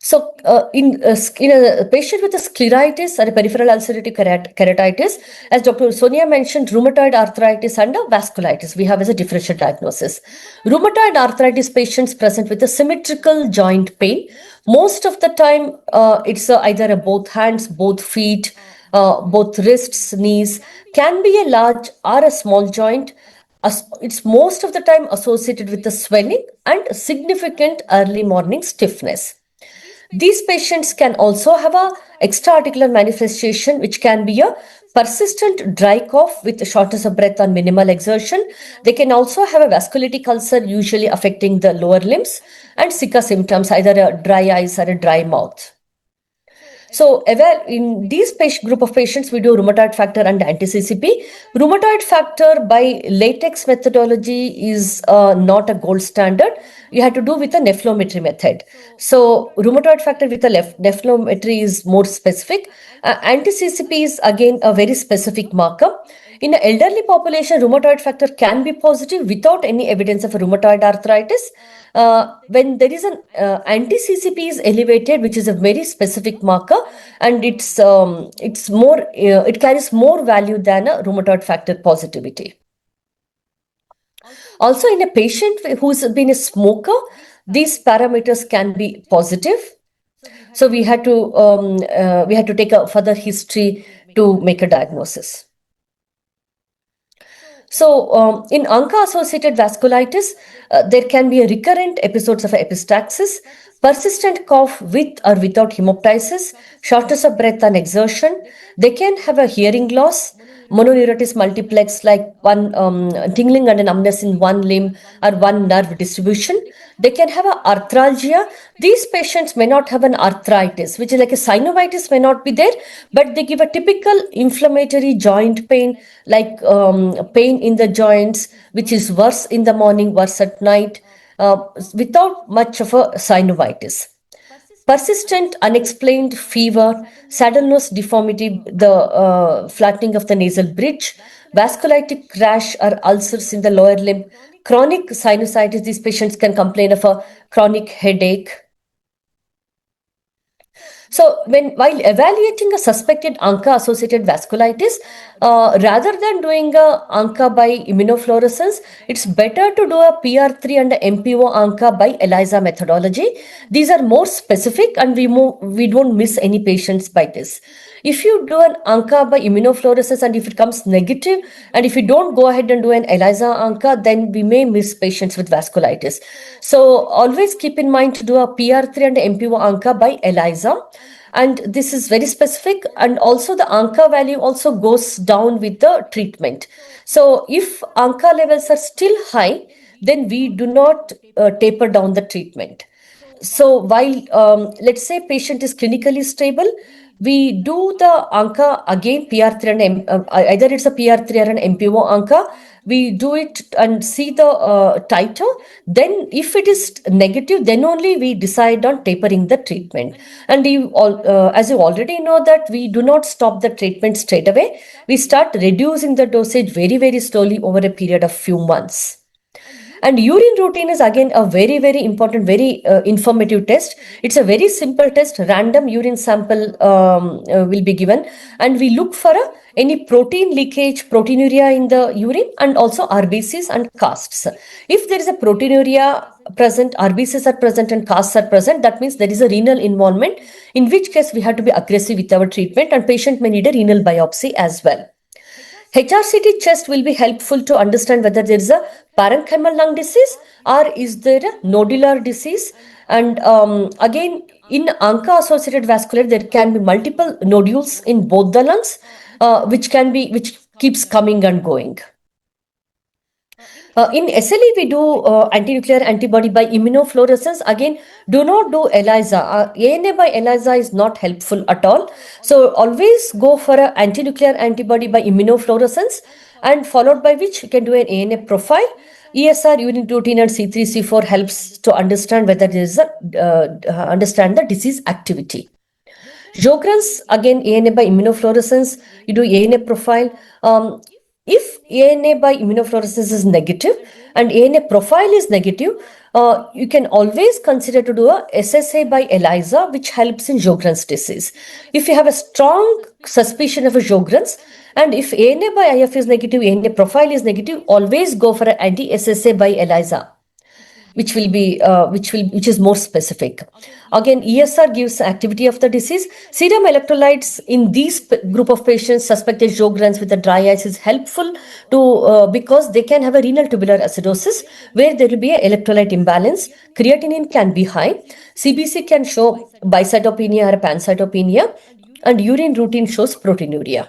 So, in a patient with a scleritis or a peripheral ulcerative keratitis, as Dr. Sonia mentioned, rheumatoid arthritis and vasculitis we have as a differential diagnosis. Rheumatoid arthritis patients present with a symmetrical joint pain. Most of the time, it's either both hands, both feet, both wrists, knees, can be a large or a small joint. It's most of the time associated with the swelling and significant early morning stiffness. These patients can also have a extra-articular manifestation, which can be a persistent dry cough with shortness of breath on minimal exertion. They can also have a vasculitic ulcer, usually affecting the lower limbs, and sicca symptoms, either a dry eyes or a dry mouth. So, in these group of patients, we do rheumatoid factor and anti-CCP. Rheumatoid factor by latex methodology is not a gold standard. You have to do with a nephelometry method. So, rheumatoid factor with a nephelometry is more specific. Anti-CCP is again a very specific marker. In an elderly population, rheumatoid factor can be positive without any evidence of rheumatoid arthritis. When there is an anti-CCP is elevated, which is a very specific marker, and it's more it carries more value than a rheumatoid factor positivity. Also, in a patient who's been a smoker, these parameters can be positive. So we had to take a further history to make a diagnosis. So, in ANCA-associated vasculitis, there can be a recurrent episodes of epistaxis, persistent cough with or without hemoptysis, shortness of breath and exertion. They can have a hearing loss, mononeuritis multiplex, like one tingling and a numbness in one limb or one nerve distribution. They can have a arthralgia. These patients may not have an arthritis, which is like a synovitis may not be there, but they give a typical inflammatory joint pain, like pain in the joints, which is worse in the morning, worse at night, without much of a synovitis. Persistent unexplained fever, saddle nose deformity, the flattening of the nasal bridge, vasculitic rash or ulcers in the lower limb, chronic sinusitis. These patients can complain of a chronic headache. So, while evaluating a suspected ANCA-associated vasculitis, rather than doing a ANCA by immunofluorescence, it's better to do a PR3 and a MPO ANCA by ELISA methodology. These are more specific, and we don't miss any patients by this. If you do an ANCA by immunofluorescence and if it comes negative, and if you don't go ahead and do an ELISA ANCA, then we may miss patients with vasculitis. So always keep in mind to do a PR3 and MPO ANCA by ELISA. And this is very specific, and also the ANCA value also goes down with the treatment. So if ANCA levels are still high, then we do not taper down the treatment. So while let's say patient is clinically stable, we do the ANCA again, PR3 and either it's a PR3 or an MPO ANCA. We do it and see the titer. Then if it is negative, then only we decide on tapering the treatment. And as you already know that we do not stop the treatment straight away. We start reducing the dosage very, very slowly over a period of few months. And urine routine is again a very, very important, very informative test. It's a very simple test. Random urine sample will be given, and we look for any protein leakage, proteinuria in the urine, and also RBCs and casts. If there is a proteinuria present, RBCs are present, and casts are present, that means there is a renal involvement, in which case we have to be aggressive with our treatment, and patient may need a renal biopsy as well. HRCT chest will be helpful to understand whether there is a parenchymal lung disease or is there a nodular disease. And again, in ANCA-associated vascular, there can be multiple nodules in both the lungs, which keeps coming and going. In SLE, we do anti-nuclear antibody by immunofluorescence. Again, do not do ELISA. ANA by ELISA is not helpful at all. So always go for an anti-nuclear antibody by immunofluorescence, and followed by which you can do an ANA profile. ESR, urine routine, and C3, C4 helps to understand whether there is a understand the disease activity. Sjogren's, again, ANA by immunofluorescence, you do ANA profile. If ANA by immunofluorescence is negative and ANA profile is negative, you can always consider to do a SSA by ELISA, which helps in Sjogren's disease. If you have a strong suspicion of a Sjogren's, and if ANA by IF is negative, ANA profile is negative, always go for an anti-SSA by ELISA, which is more specific. Again, ESR gives activity of the disease. Serum electrolytes in these group of patients suspected Sjogren's with the dry eyes is helpful to because they can have a renal tubular acidosis where there will be an electrolyte imbalance. Creatinine can be high. CBC can show bicytopenia or pancytopenia, and urine routine shows proteinuria.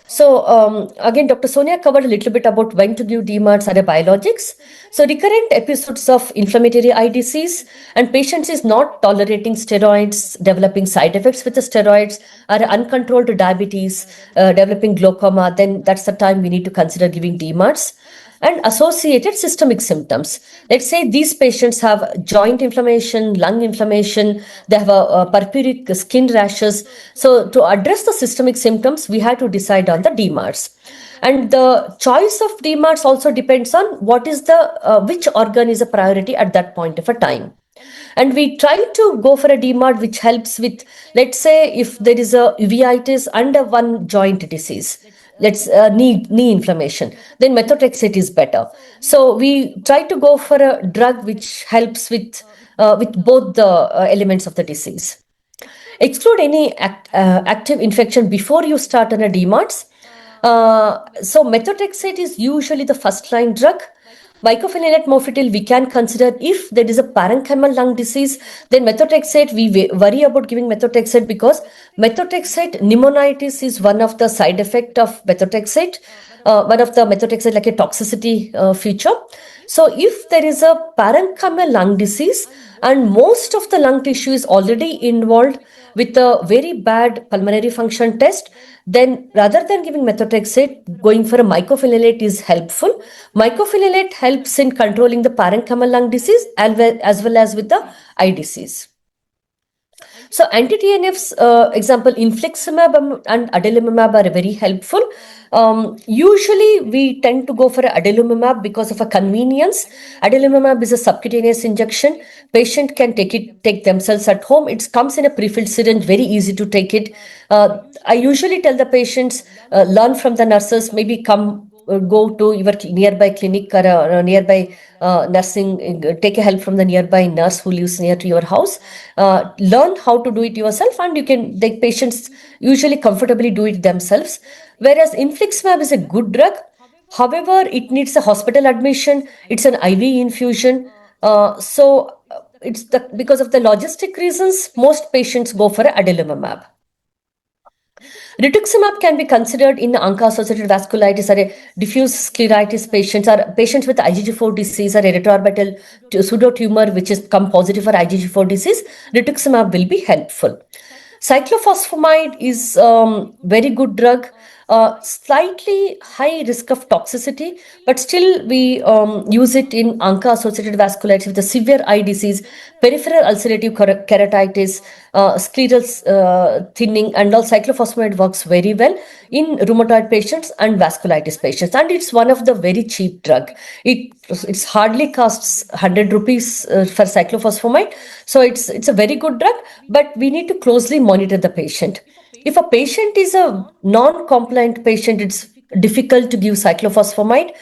So again, Dr. Sonia covered a little bit about when to give DMARDs or biologics. So recurrent episodes of inflammatory eye disease and patients is not tolerating steroids, developing side effects with the steroids, or uncontrolled diabetes, developing glaucoma, then that's the time we need to consider giving DMARDs. And associated systemic symptoms. Let's say these patients have joint inflammation, lung inflammation, they have a purpuric skin rashes. So to address the systemic symptoms, we have to decide on the DMARDs. And the choice of DMARDs also depends on what is the which organ is a priority at that point of a time. And we try to go for a DMARD which helps with, let's say, if there is a uveitis and a one joint disease, let's knee inflammation, then methotrexate is better. So we try to go for a drug which helps with both the elements of the disease. Exclude any active infection before you start on a DMARDs. So methotrexate is usually the first line drug. Mycophenolate mofetil we can consider if there is a parenchymal lung disease. Then methotrexate, we worry about giving methotrexate because methotrexate pneumonitis is one of the side effect of methotrexate. One of the methotrexate like a toxicity feature. So if there is a parenchymal lung disease and most of the lung tissue is already involved with a very bad pulmonary function test, then rather than giving methotrexate, going for a mycophenolate is helpful. Mycophenolate helps in controlling the parenchymal lung disease as well as with the eye disease. So anti-TNFs, example, infliximab and adalimumab are very helpful. Usually we tend to go for adalimumab because of a convenience. Adalimumab is a subcutaneous injection. Patient can take themselves at home. It comes in a pre-filled syringe, very easy to take it. I usually tell the patients, learn from the nurses, maybe go to your nearby clinic or nearby nursing, take a help from the nearby nurse who lives near to your house. Learn how to do it yourself, and the patients usually comfortably do it themselves. Whereas infliximab is a good drug. However, it needs a hospital admission. It's an IV infusion. Because of the logistic reasons, most patients go for adalimumab. Rituximab can be considered in ANCA-associated vasculitis or a diffuse scleritis patients or patients with IgG4 disease or a retroorbital pseudotumor which is come positive for IgG4 disease. Rituximab will be helpful. Cyclophosphamide is very good drug. Slightly high risk of toxicity, but still we use it in ANCA-associated vasculitis with a severe eye disease, peripheral ulcerative keratitis, scleral thinning, and all. Cyclophosphamide works very well in rheumatoid patients and vasculitis patients, and it's one of the very cheap drug. It's hardly costs 100 rupees for cyclophosphamide, so it's a very good drug, but we need to closely monitor the patient. If a patient is a non-compliant patient, it's difficult to give cyclophosphamide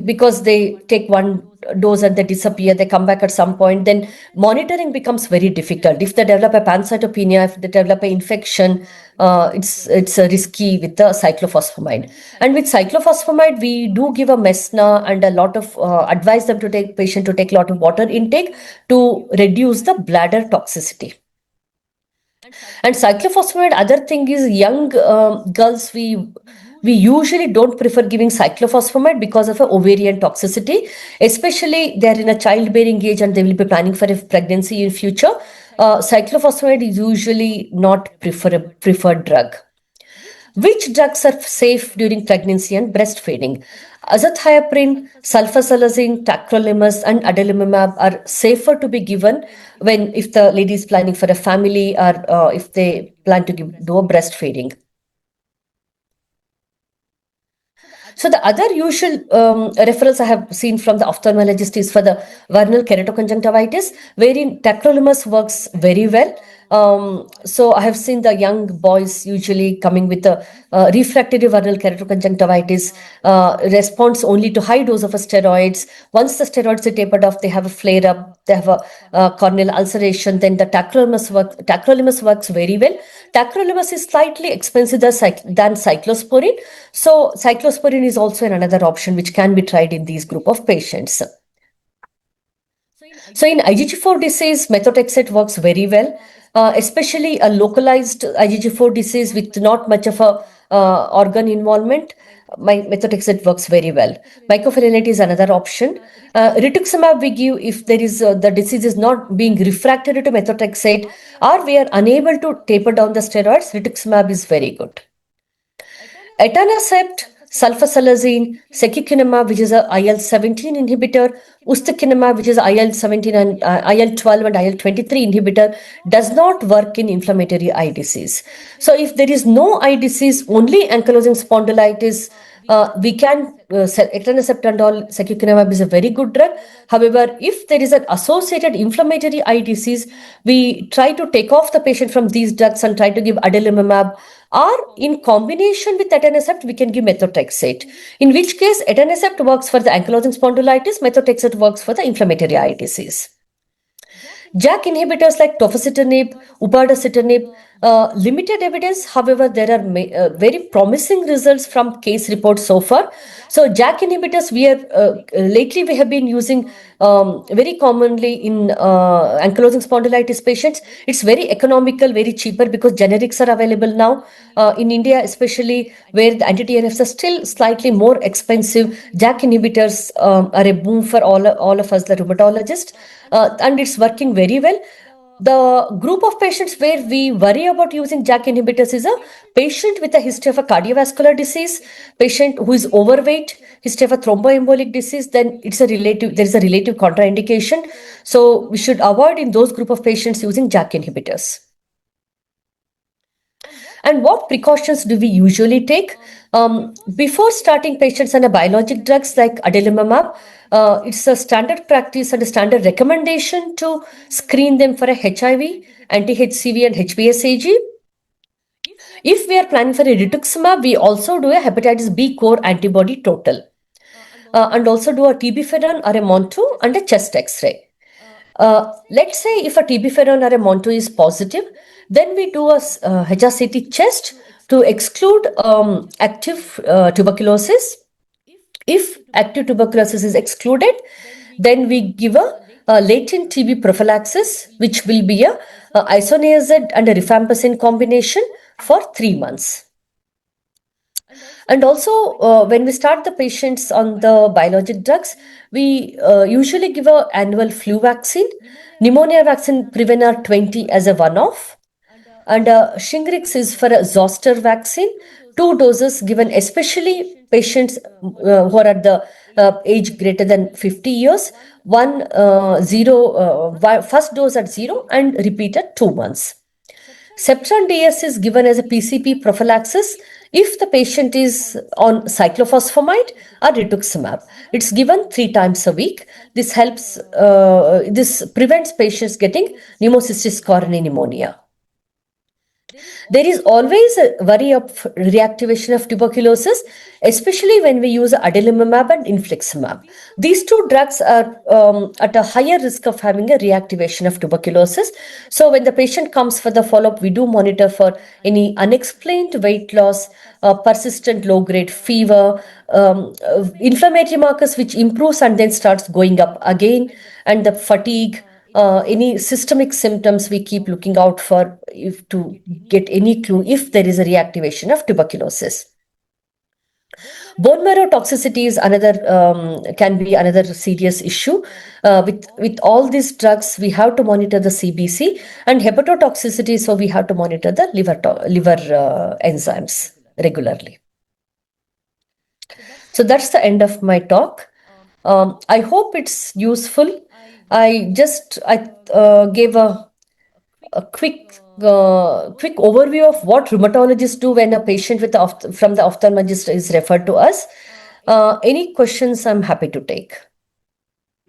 because they take one dose and they disappear, they come back at some point, then monitoring becomes very difficult. If they develop a pancytopenia, if they develop an infection, it's risky with the cyclophosphamide. And with cyclophosphamide, we do give a mesna and a lot of advise them to take patient to take a lot of water intake to reduce the bladder toxicity. And cyclophosphamide, other thing is young girls, we usually don't prefer giving cyclophosphamide because of a ovarian toxicity, especially they're in a childbearing age and they will be planning for a pregnancy in future. Cyclophosphamide is usually not preferred drug. Which drugs are safe during pregnancy and breastfeeding? Azathioprine, sulfasalazine, tacrolimus, and adalimumab are safer to be given when if the lady is planning for a family or if they plan to do a breastfeeding. So the other usual referrals I have seen from the ophthalmologist is for the vernal keratoconjunctivitis, wherein tacrolimus works very well. So I have seen the young boys usually coming with a refractory vernal keratoconjunctivitis, responds only to high dose of steroids. Once the steroids are tapered off, they have a flare up, they have a corneal ulceration. Then the tacrolimus works very well. Tacrolimus is slightly expensive than cyclosporine. So cyclosporine is also another option which can be tried in these group of patients. So in IgG4 disease, methotrexate works very well, especially a localized IgG4 disease with not much of a organ involvement. Methotrexate works very well. Mycophenolate is another option. Rituximab we give if there is the disease is not being refractory to methotrexate or we are unable to taper down the steroids. Rituximab is very good. Etanercept, sulfasalazine, secukinumab, which is a IL-17 inhibitor, ustekinumab, which is IL-17 and IL-12 and IL-23 inhibitor, does not work in inflammatory eye disease. So if there is no eye disease, only ankylosing spondylitis, we can etanercept and all secukinumab is a very good drug. However, if there is an associated inflammatory eye disease, we try to take off the patient from these drugs and try to give adalimumab, or in combination with etanercept, we can give methotrexate. In which case, etanercept works for the ankylosing spondylitis, methotrexate works for the inflammatory eye disease. JAK inhibitors like tofacitinib, upadacitinib, limited evidence. However, there are very promising results from case reports so far. So JAK inhibitors, lately we have been using very commonly in ankylosing spondylitis patients. It's very economical, very cheaper because generics are available now. In India, especially where the anti-TNFs are still slightly more expensive, JAK inhibitors are a boom for all of us, the rheumatologists, and it's working very well. The group of patients where we worry about using JAK inhibitors is a patient with a history of a cardiovascular disease, patient who is overweight, history of a thromboembolic disease, then there is a relative contraindication. So we should avoid in those group of patients using JAK inhibitors. And what precautions do we usually take? Before starting patients on a biologic drugs like adalimumab, it's a standard practice and a standard recommendation to screen them for a HIV, anti-HCV and HPSAG. If we are planning for a rituximab, we also do a hepatitis B core antibody total. And also do a TB ferron or a MON2 and a chest X-ray. Let's say if a TB ferron or a MON2 is positive, then we do a HRCT chest to exclude active tuberculosis. If active tuberculosis is excluded, then we give a latent TB prophylaxis, which will be a isoniazid and a rifampicin combination for 3 months. And also, when we start the patients on the biologic drugs, we usually give an annual flu vaccine, pneumonia vaccine Prevenar 20 as a one-off, and Shingrix is for a zoster vaccine, 2 doses given especially patients who are at the age greater than 50 years, first dose at 0 and repeat at 2 months. Septran DS is given as a PCP prophylaxis if the patient is on cyclophosphamide or rituximab. It's given 3 times a week. This helps, this prevents patients getting pneumocystis carinii pneumonia. There is always a worry of reactivation of tuberculosis, especially when we use adalimumab and infliximab. These 2 drugs are at a higher risk of having a reactivation of tuberculosis. So when the patient comes for the follow-up, we do monitor for any unexplained weight loss, persistent low-grade fever, inflammatory markers which improves and then starts going up again, and the fatigue. Any systemic symptoms we keep looking out for to get any clue if there is a reactivation of tuberculosis. Bone marrow toxicity is can be another serious issue. With all these drugs, we have to monitor the CBC and hepatotoxicity, so we have to monitor the liver enzymes. regularly. So that's the end of my talk. I hope it's useful. I gave a quick overview of what rheumatologists do when a patient from the ophthalmologist is referred to us. Any questions? I'm happy to take.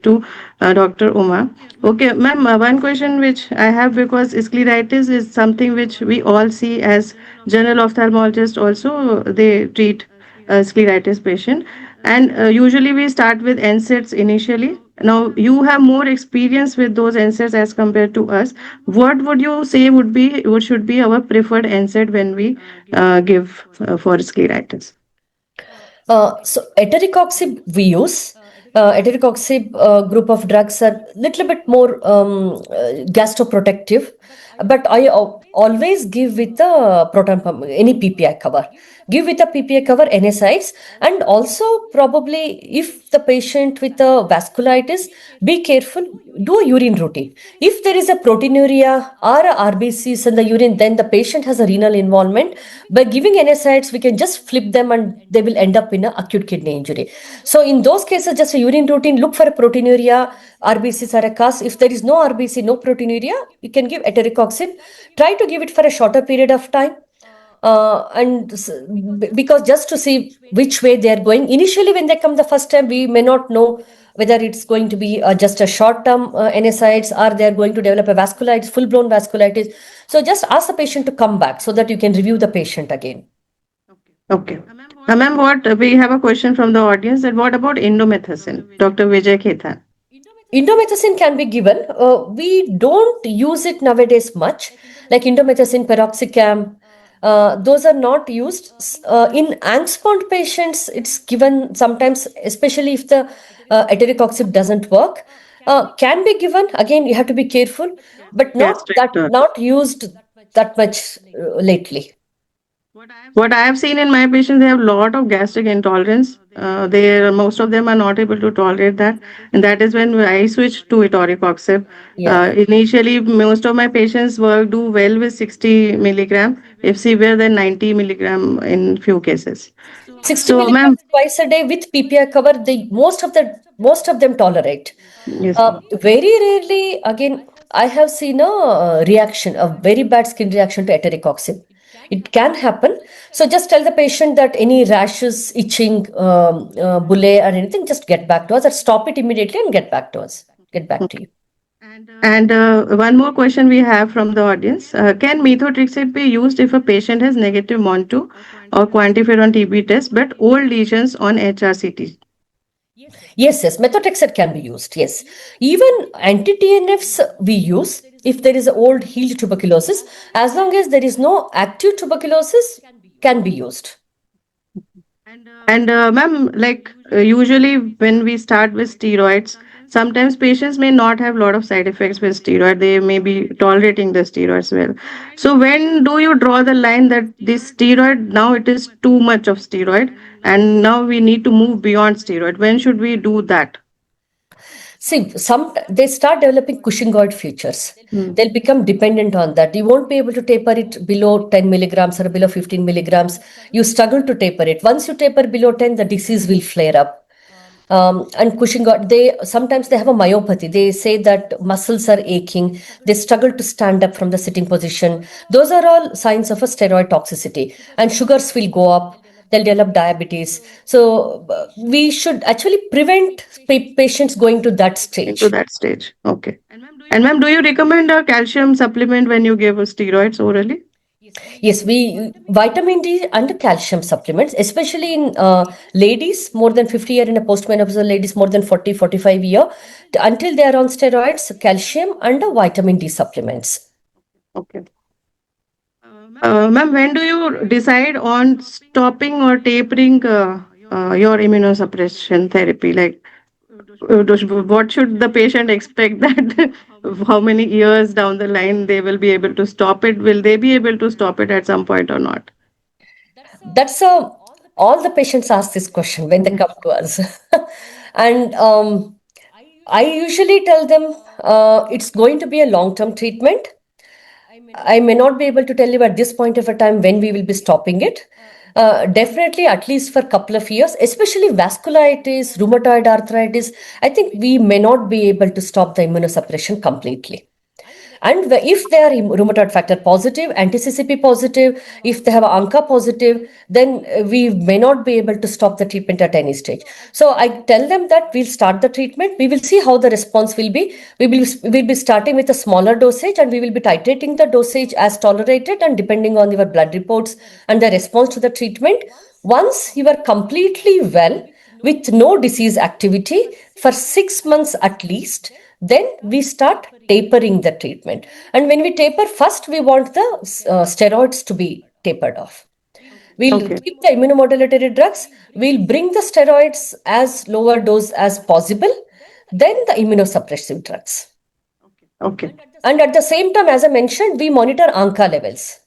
To Dr. Uma. Okay, ma'am, one question which I have, because scleritis is something which we all see as general ophthalmologist also, they treat scleritis patient. And usually we start with NSAIDs initially. Now you have more experience with those NSAIDs as compared to us. What would you say what should be our preferred NSAID when we give for scleritis? So Etericoxib we use. Etericoxib group of drugs are little bit more gastroprotective, but I always give with the proton pump, any PPI cover. Give with a PPI cover NSAIDs, and also probably if the patient with a vasculitis, be careful, do a urine routine. If there is a proteinuria or a RBCs in the urine, then the patient has a renal involvement. By giving NSAIDs, we can just flip them and they will end up in an acute kidney injury. So in those cases, just a urine routine, look for a proteinuria, RBCs or a CAS. If there is no RBC, no proteinuria, you can give etericoxib. Try to give it for a shorter period of time. Because just to see which way they are going. Initially, when they come the first time, we may not know whether it's going to be just a short-term NSAIDs or they are going to develop a vasculitis, full-blown vasculitis. So just ask the patient to come back so that you can review the patient again. Okay. Ma'am, what we have a question from the audience, that what about indomethacin? Dr. Vijay Khetan. Indomethacin can be given. We don't use it nowadays much, like indomethacin, peroxicam. Those are not used. In angst patients, it's given sometimes, especially if the etericoxib doesn't work. Can be given. Again, you have to be careful, but Gastric. not used that much lately. What I have seen in my patients, they have a lot of gastric intolerance. Most of them are not able to tolerate that, and that is when I switched to etoricoxib. Yeah. Initially, most of my patients do well with 60 milligram, if severe then 90 milligram in few cases. 60 So, ma'am, milligrams twice a day with PPI cover, most of them tolerate. yes, ma'am. Very rarely, again, I have seen a reaction, a very bad skin reaction to etericoxib. It can happen. So just tell the patient that any rashes, itching, bulle or anything, just get back to us, or stop it immediately and get back to us. Get back to you. And one more question we have from the audience. Can methotrexate be used if a patient has negative MON2 or quantiferon TB test but old lesions on HRCT? Yes, methotrexate can be used. Yes, even anti-TNFs we use if there is old healed tuberculosis, as long as there is no active tuberculosis, can be used. And ma'am, like usually when we start with steroids, sometimes patients may not have a lot of side effects with steroid. They may be tolerating the steroids well. So when do you draw the line that this steroid, now it is too much of steroid and now we need to move beyond steroid? When should we do that? See, they start developing Cushingoid features. Hmm. They'll become dependent on that. You won't be able to taper it below 10 milligrams or below 15 milligrams. You struggle to taper it. Once you taper below 10, the disease will flare up. And Cushingoid, sometimes they have a myopathy. They say that muscles are aching. They struggle to stand up from the sitting position. Those are all signs of a steroid toxicity. And sugars will go up. They'll develop diabetes. So we should actually prevent patients going to that Into stage. that stage. Okay. And ma'am, do you recommend a calcium supplement when you give steroids orally? Yes, we vitamin D and calcium supplements, especially in ladies more than 50 year, in a postmenopausal ladies more than 40-45 year, until they are on steroids, calcium and vitamin D supplements. Okay. Ma'am, when do you decide on stopping or tapering your immunosuppression therapy? Like, what should the patient expect that how many years down the line they will be able to stop it? Will they be able to stop it at some point or not? That's all the patients ask this question when they Mhm. come to us. And I usually tell them it's going to be a long-term treatment. I may not be able to tell you at this point of a time when we will be stopping it. Definitely, at least for a couple of years, especially vasculitis, rheumatoid arthritis. I think we may not be able to stop the immunosuppression completely. And if they are rheumatoid factor positive, anti-CCP positive, if they have ANCA positive, then we may not be able to stop the treatment at any stage. So I tell them that we'll start the treatment. We will see how the response will be. We'll be starting with a smaller dosage, and we will be titrating the dosage as tolerated and depending on your blood reports and the response to the treatment. Once you are completely well with no disease activity for 6 months at least, then we start tapering the treatment. And when we taper, first we want the steroids to be tapered off. We'll Okay. keep the immunomodulatory drugs. We'll bring the steroids as lower dose as possible. Then the immunosuppressive drugs. Okay. And at the same time, as I mentioned, we monitor ANCA levels.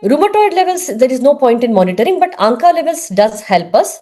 Rheumatoid levels, there is no point in monitoring, but ANCA levels does help us.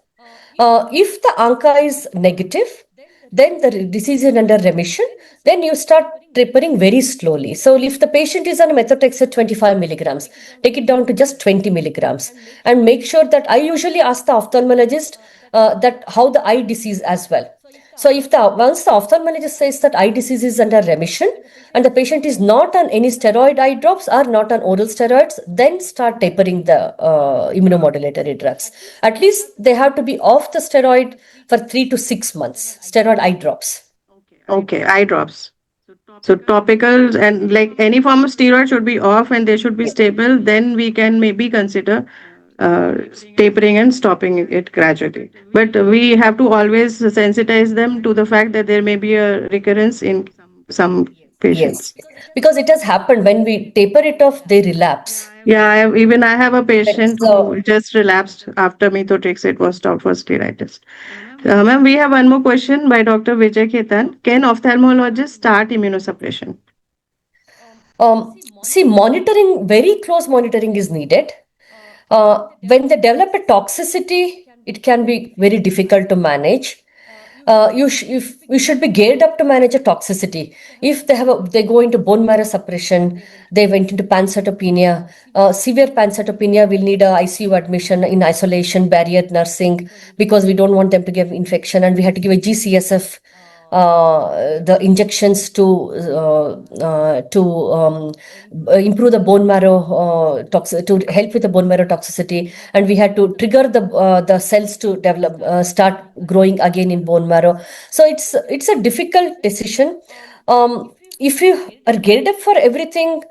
If the ANCA is negative, then the disease is under remission, then you start tapering very slowly. So if the patient is on methotrexate 25 milligrams, take it down to just 20 milligrams and make sure that I usually ask the ophthalmologist that how the eye disease as well. So if once the ophthalmologist says that eye disease is under remission and the patient is not on any steroid eye drops or not on oral steroids, then start tapering the immunomodulatory drugs. At least they have to be off the steroid for 3 to 6 months, steroid eye drops. Okay. Eye drops. So topicals and like any form of steroid should be off and they should be stable. Then we can maybe consider uh, tapering and stopping it gradually. But we have to always sensitize them to the fact that there may be a recurrence in some Yes, patients. because it has happened when we taper it off, they relapse. Yeah, even I have a That's patient who just relapsed after methotrexate was stopped for scleritis. Ma'am, we have one more question by Dr. Vijay Ketan. Can ophthalmologists start immunosuppression? See, monitoring, very close monitoring is needed. When they develop a toxicity, it can be very difficult to manage. You should be geared up to manage a toxicity. If they go into bone marrow suppression, they went into pancytopenia. Severe pancytopenia will need a ICU admission in isolation, barrier nursing, because we don't want them to get infection, and we had to give a GCSF the injections to improve the bone marrow to help with the bone marrow toxicity, and we had to trigger the cells to develop start growing again in bone marrow. So it's a difficult decision. If you are geared up for everything,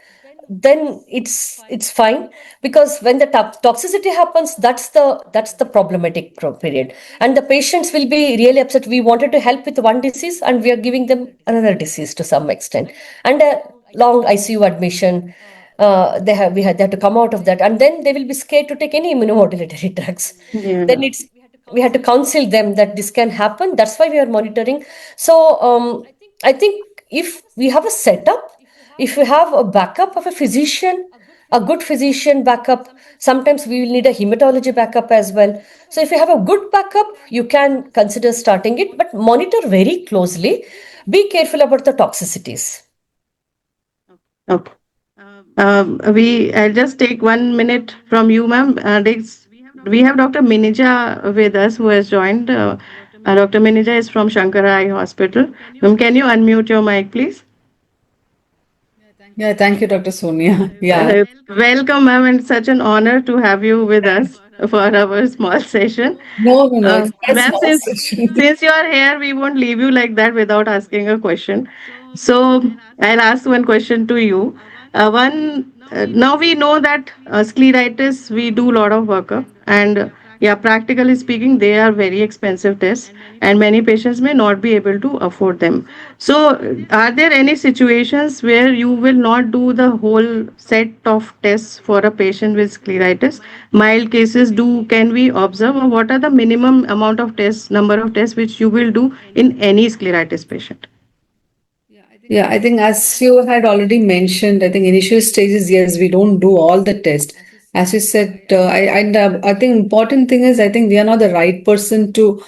then it's fine, because when the toxicity happens, that's the problematic period, and the patients will be really upset. We wanted to help with one disease and we are giving them another disease to some extent, and a long ICU admission. They have to come out of that, and then they will be scared to take any immunomodulatory drugs. Then Yeah. we had to counsel them that this can happen. That's why we are monitoring. So I think if we have a setup, if we have a backup of a physician, a good physician backup, sometimes we will need a hematology backup as well. So if you have a good backup, you can consider starting it, but monitor very closely. Be careful about the toxicities. Okay. I'll just take 1 minute from you, ma'am. We have Dr. Minija with us who has joined. Dr. Minija is from Shankara Eye Hospital. Ma'am, can you unmute your mic, please? Yeah, thank you, Dr. Sonia. Yeah. Welcome, ma'am, and such an honor to have you with us for our small session. No, no, no. It's quite Ma'am, small session. since you are here, we won't leave you like that without asking a question. So I'll ask one question to you. Now we know that scleritis, we do a lot of workup, and yeah, practically speaking, they are very expensive tests, and many patients may not be able to afford them. So, are there any situations where you will not do the whole set of tests for a patient with scleritis? Mild cases do can we observe, or what are the minimum amount of tests, number of tests which you will do in any scleritis patient? Yeah, I think as you had already mentioned, I think initial stages, yes, we don't do all the tests. As you said, I think important thing is I think we are not the right person to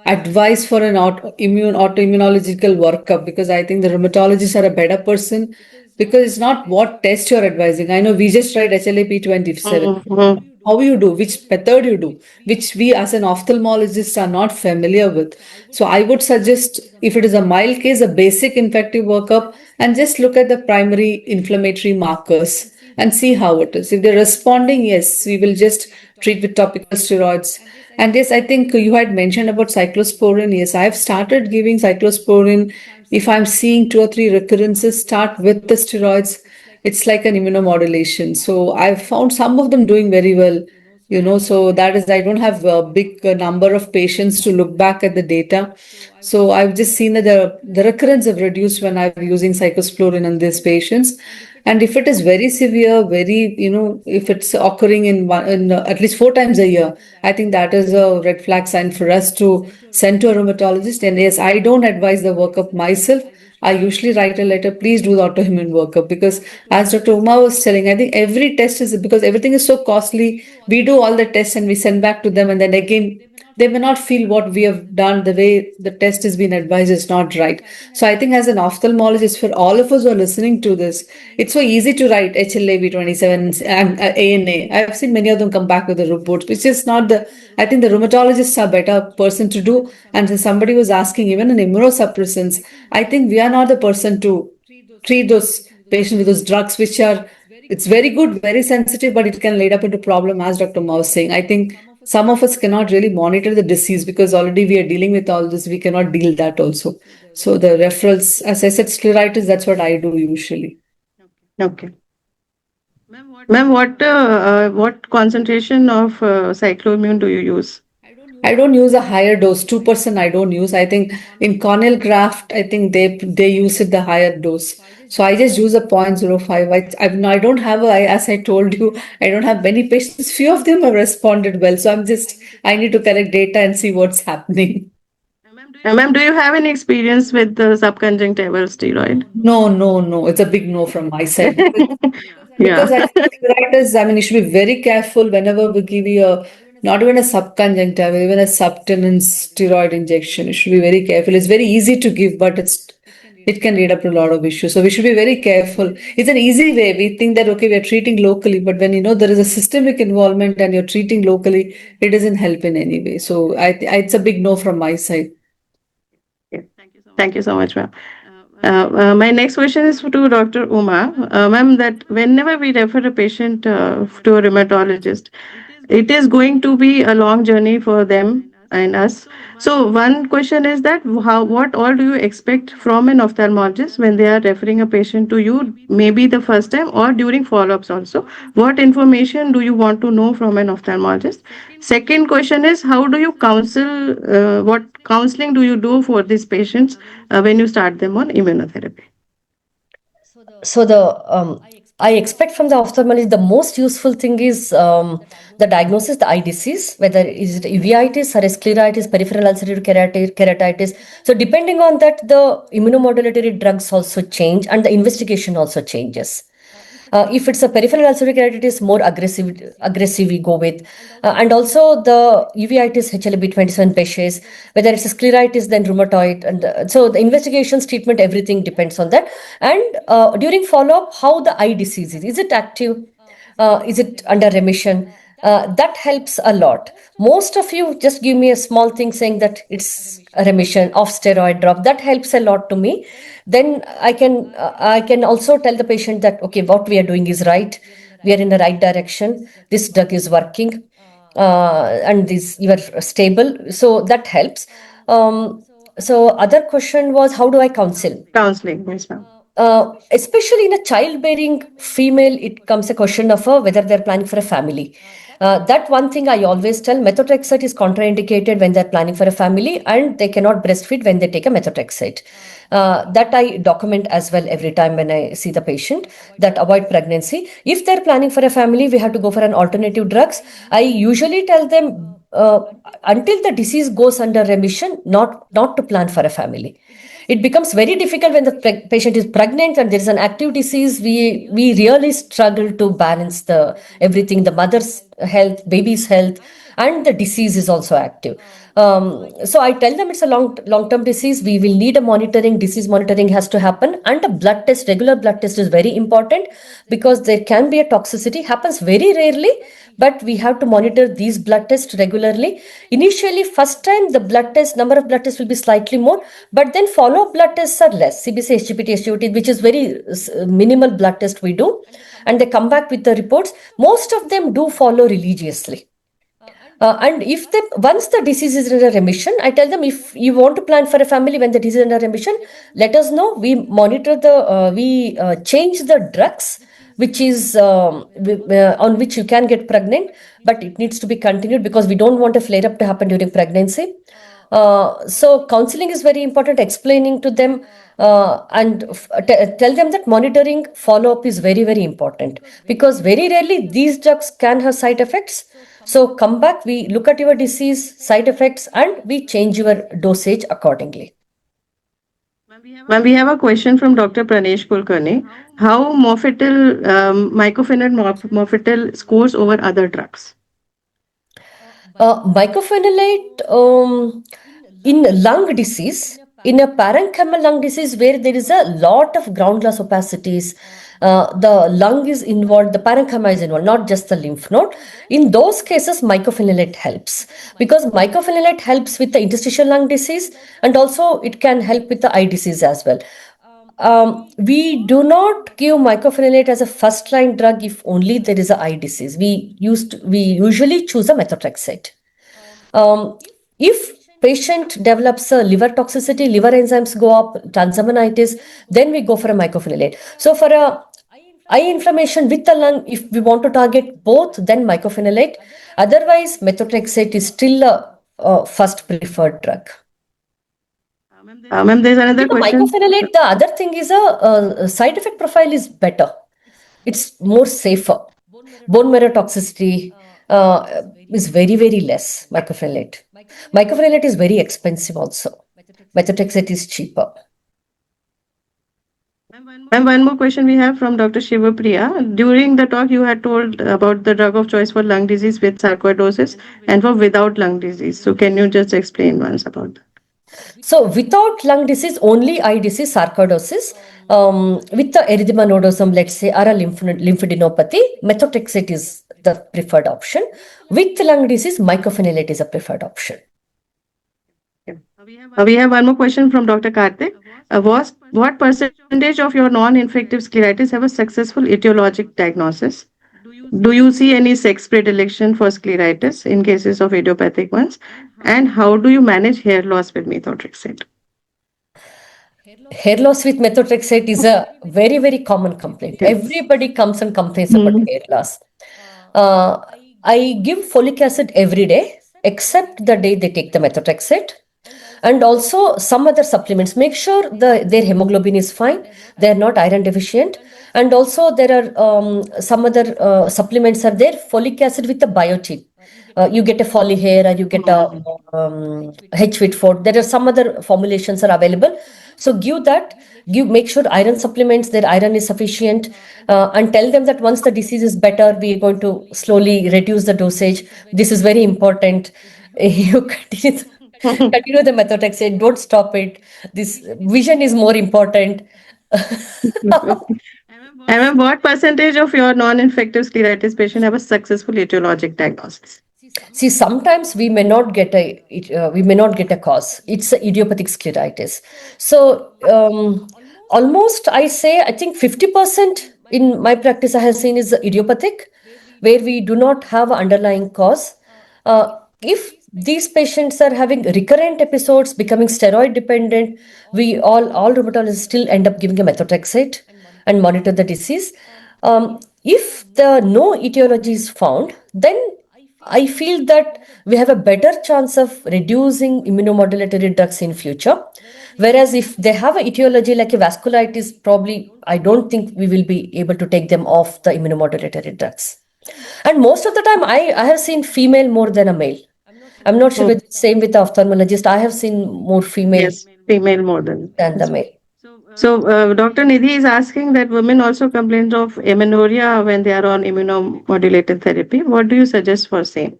advise for an autoimmunological workup, because I think the rheumatologists are a better person, because it's not what test you're advising. I know we just tried HLA-P27. Mhm. how you do, which method you do, which we as an ophthalmologist are not familiar with. So I would suggest, if it is a mild case, a basic infective workup, and just look at the primary inflammatory markers and see how it is. If they're responding, yes, we will just treat with topical steroids. And yes, I think you had mentioned about cyclosporin. Yes, I've started giving cyclosporin. If I'm seeing two or three recurrences, start with the steroids. It's like an immunomodulation. So I've found some of them doing very well. So that is, I don't have a big number of patients to look back at the data. So I've just seen that the recurrence have reduced when I'm using cyclosporin in these patients. And if it is very severe, if it's occurring in at least 4 times a year, I think that is a red flag sign for us to send to a rheumatologist. And yes, I don't advise the workup myself. I usually write a letter, please do the autoimmune workup, because as Dr. Uma was telling, I think every test is, because everything is so costly. We do all the tests and we send back to them, and then again, they may not feel what we have done, the way the test has been advised is not right. So I think as an ophthalmologist, for all of us who are listening to this, it's so easy to write HLA-B27 and ANA. I've seen many of them come back with the reports, which is not the, I think the rheumatologists are better person to do. And so somebody was asking, even in immunosuppressants, I think we are not the person to treat those patients with those drugs, which are, it's very good, very sensitive, but it can lead up into problem, as Dr. Mao was saying. I think some of us cannot really monitor the disease because already we are dealing with all this. We cannot deal that also. So the referrals, as I said, scleritis, that's what I do usually. Okay. Ma'am, what concentration of cycloimmune do you use? I don't use a higher dose. 2% I don't use. I think in corneal graft, I think they use it the higher dose. So I just use a 0.05. I don't have as I told you, I don't have many patients. Few of them have responded well. So I need to collect data and see what's happening. Ma'am, do you have any experience with the subconjunctival steroid? No, no, no. It's a big no from my side. Yeah. Because I think writers, I mean, you should be very careful whenever we give you not even a subconjunctival, even a subtenon steroid injection. You should be very careful. It's very easy to give, but it can lead up to a lot of issues. So we should be very careful. It's an easy way. We think that, okay, we are treating locally, but when there is a systemic involvement and you're treating locally, it doesn't help in any way. So it's a big no from my side. Yeah. Thank you so much, ma'am. My next question is to Dr. Uma. Ma'am, that whenever we refer a patient to a rheumatologist, it is going to be a long journey for them and us. So one question is that what all do you expect from an ophthalmologist when they are referring a patient to you, maybe the first time or during follow-ups also? What information do you want to know from an ophthalmologist? Second question is, how do you counsel, what counseling do you do for these patients when you start them on immunotherapy? So I expect from the ophthalmologist the most useful thing is the diagnosis, the eye disease, whether is it uveitis or scleritis, peripheral ulcerative keratitis. So depending on that, the immunomodulatory drugs also change and the investigation also changes. If it's a peripheral ulcerative keratitis, more aggressive we go with. And also the uveitis, HLA-B27 patients, whether it's a scleritis, then rheumatoid. And so the investigations, treatment, everything depends on that. And during follow-up, how the eye disease is. Is it active? Is it under remission? That helps a lot. Most of you just give me a small thing saying that it's a remission of steroid drop. That helps a lot to me. Then I can also tell the patient that, okay, what we are doing is right. We are in the right direction. This drug is working, and you are stable. So that helps. So other question was, how do I counsel? Counseling, yes, ma'am. Especially in a childbearing female, it comes a question of whether they're planning for a family. That one thing I always tell, methotrexate is contraindicated when they're planning for a family, and they cannot breastfeed when they take a methotrexate. That I document as well every time when I see the patient, that avoid pregnancy. If they're planning for a family, we have to go for an alternative drugs. I usually tell them until the disease goes under remission, not to plan for a family. It becomes very difficult when the patient is pregnant and there is an active disease. We really struggle to balance the everything, the mother's health, baby's health, and the disease is also active. So I tell them it's a long-term disease. We will need a monitoring. Disease monitoring has to happen, and a blood test, regular blood test, is very important because there can be a toxicity. Happens very rarely, but we have to monitor these blood tests regularly. Initially, first time the blood test number of blood tests will be slightly more, but then follow-up blood tests are less. CBC, SGPT, SGOT, which is very minimal blood test we do, and they come back with the reports. Most of them do follow religiously. And if they once the disease is in a remission, I tell them, if you want to plan for a family when the disease is in a remission, let us know. We monitor we change the drugs which is on which you can get pregnant, but it needs to be continued because we don't want a flare up to happen during pregnancy. So counseling is very important, explaining to them and tell them that monitoring follow-up is very, very important, because very rarely these drugs can have side effects. So come back, we look at your disease, side effects, and we change your dosage accordingly. When we have a question from Dr. Pranesh Kulkarni, how mycophenolate scores over other drugs? Mycophenolate in lung disease, in a parenchymal lung disease where there is a lot of ground glass opacities, the lung is involved, the parenchyma is involved, not just the lymph node. In those cases, mycophenolate helps, because mycophenolate helps with the interstitial lung disease, and also it can help with the eye disease as well. We do not give mycophenolate as a first line drug if only there is a eye disease. We usually choose a methotrexate. If patient develops a liver toxicity, liver enzymes go up, transaminitis, then we go for a mycophenolate. So for a eye inflammation with the lung, if we want to target both, then mycophenolate. Otherwise, methotrexate is still a first preferred drug. Ma'am, there's another question. Mycophenolate, the other thing is a side effect profile is better. It's more safer. Bone marrow toxicity is very, very less, mycophenolate. Mycophenolate is very expensive also. Methotrexate is cheaper. And one more question we have from Dr. Shivapriya. During the talk, you had told about the drug of choice for lung disease with sarcoidosis and for without lung disease. So can you just explain once about that? So without lung disease, only eye disease, sarcoidosis, with the erythema nodosum, let's say, or a lymphadenopathy, methotrexate is the preferred option. With lung disease, mycophenolate is a preferred option. We have one more question from Dr. Karthik. What percentage of your non-infective scleritis have a successful etiologic diagnosis? Do you see any sex predilection for scleritis in cases of idiopathic ones? And how do you manage hair loss with methotrexate? Hair loss with methotrexate is a very, very common complaint. Yes. Everybody comes and complains about hair loss. I give folic acid every day, except the day they take the methotrexate. And also some other supplements. Make sure their hemoglobin is fine. They are not iron deficient. And also there are some other supplements are there. Folic acid with the biotin. You get a folly hair, or you get a H-Fit4. There are some other formulations are available. So give that. Make sure iron supplements, their iron is sufficient, and tell them that once the disease is better, we are going to slowly reduce the dosage. This is very important. You continue the methotrexate. Don't stop it. This vision is more important. And what percentage of your non-infective scleritis patient have a successful etiologic diagnosis? See, sometimes we may not get a cause. It's a idiopathic scleritis. So almost I think 50% in my practice I have seen is idiopathic, where we do not have an underlying cause. If these patients are having recurrent episodes, becoming steroid dependent, we all rheumatologists still end up giving a methotrexate and monitor the disease. If no etiology is found, then I feel that we have a better chance of reducing immunomodulatory drugs in future. Whereas if they have a etiology like a vasculitis, probably I don't think we will be able to take them off the immunomodulatory drugs. And most of the time, I have seen female more than a male. I'm not sure if it's same with the ophthalmologist. I have seen more female. Yes, female more than the male. So, Dr. Nidhi is asking that women also complain of amenorrhea when they are on immunomodulated therapy. What do you suggest for same?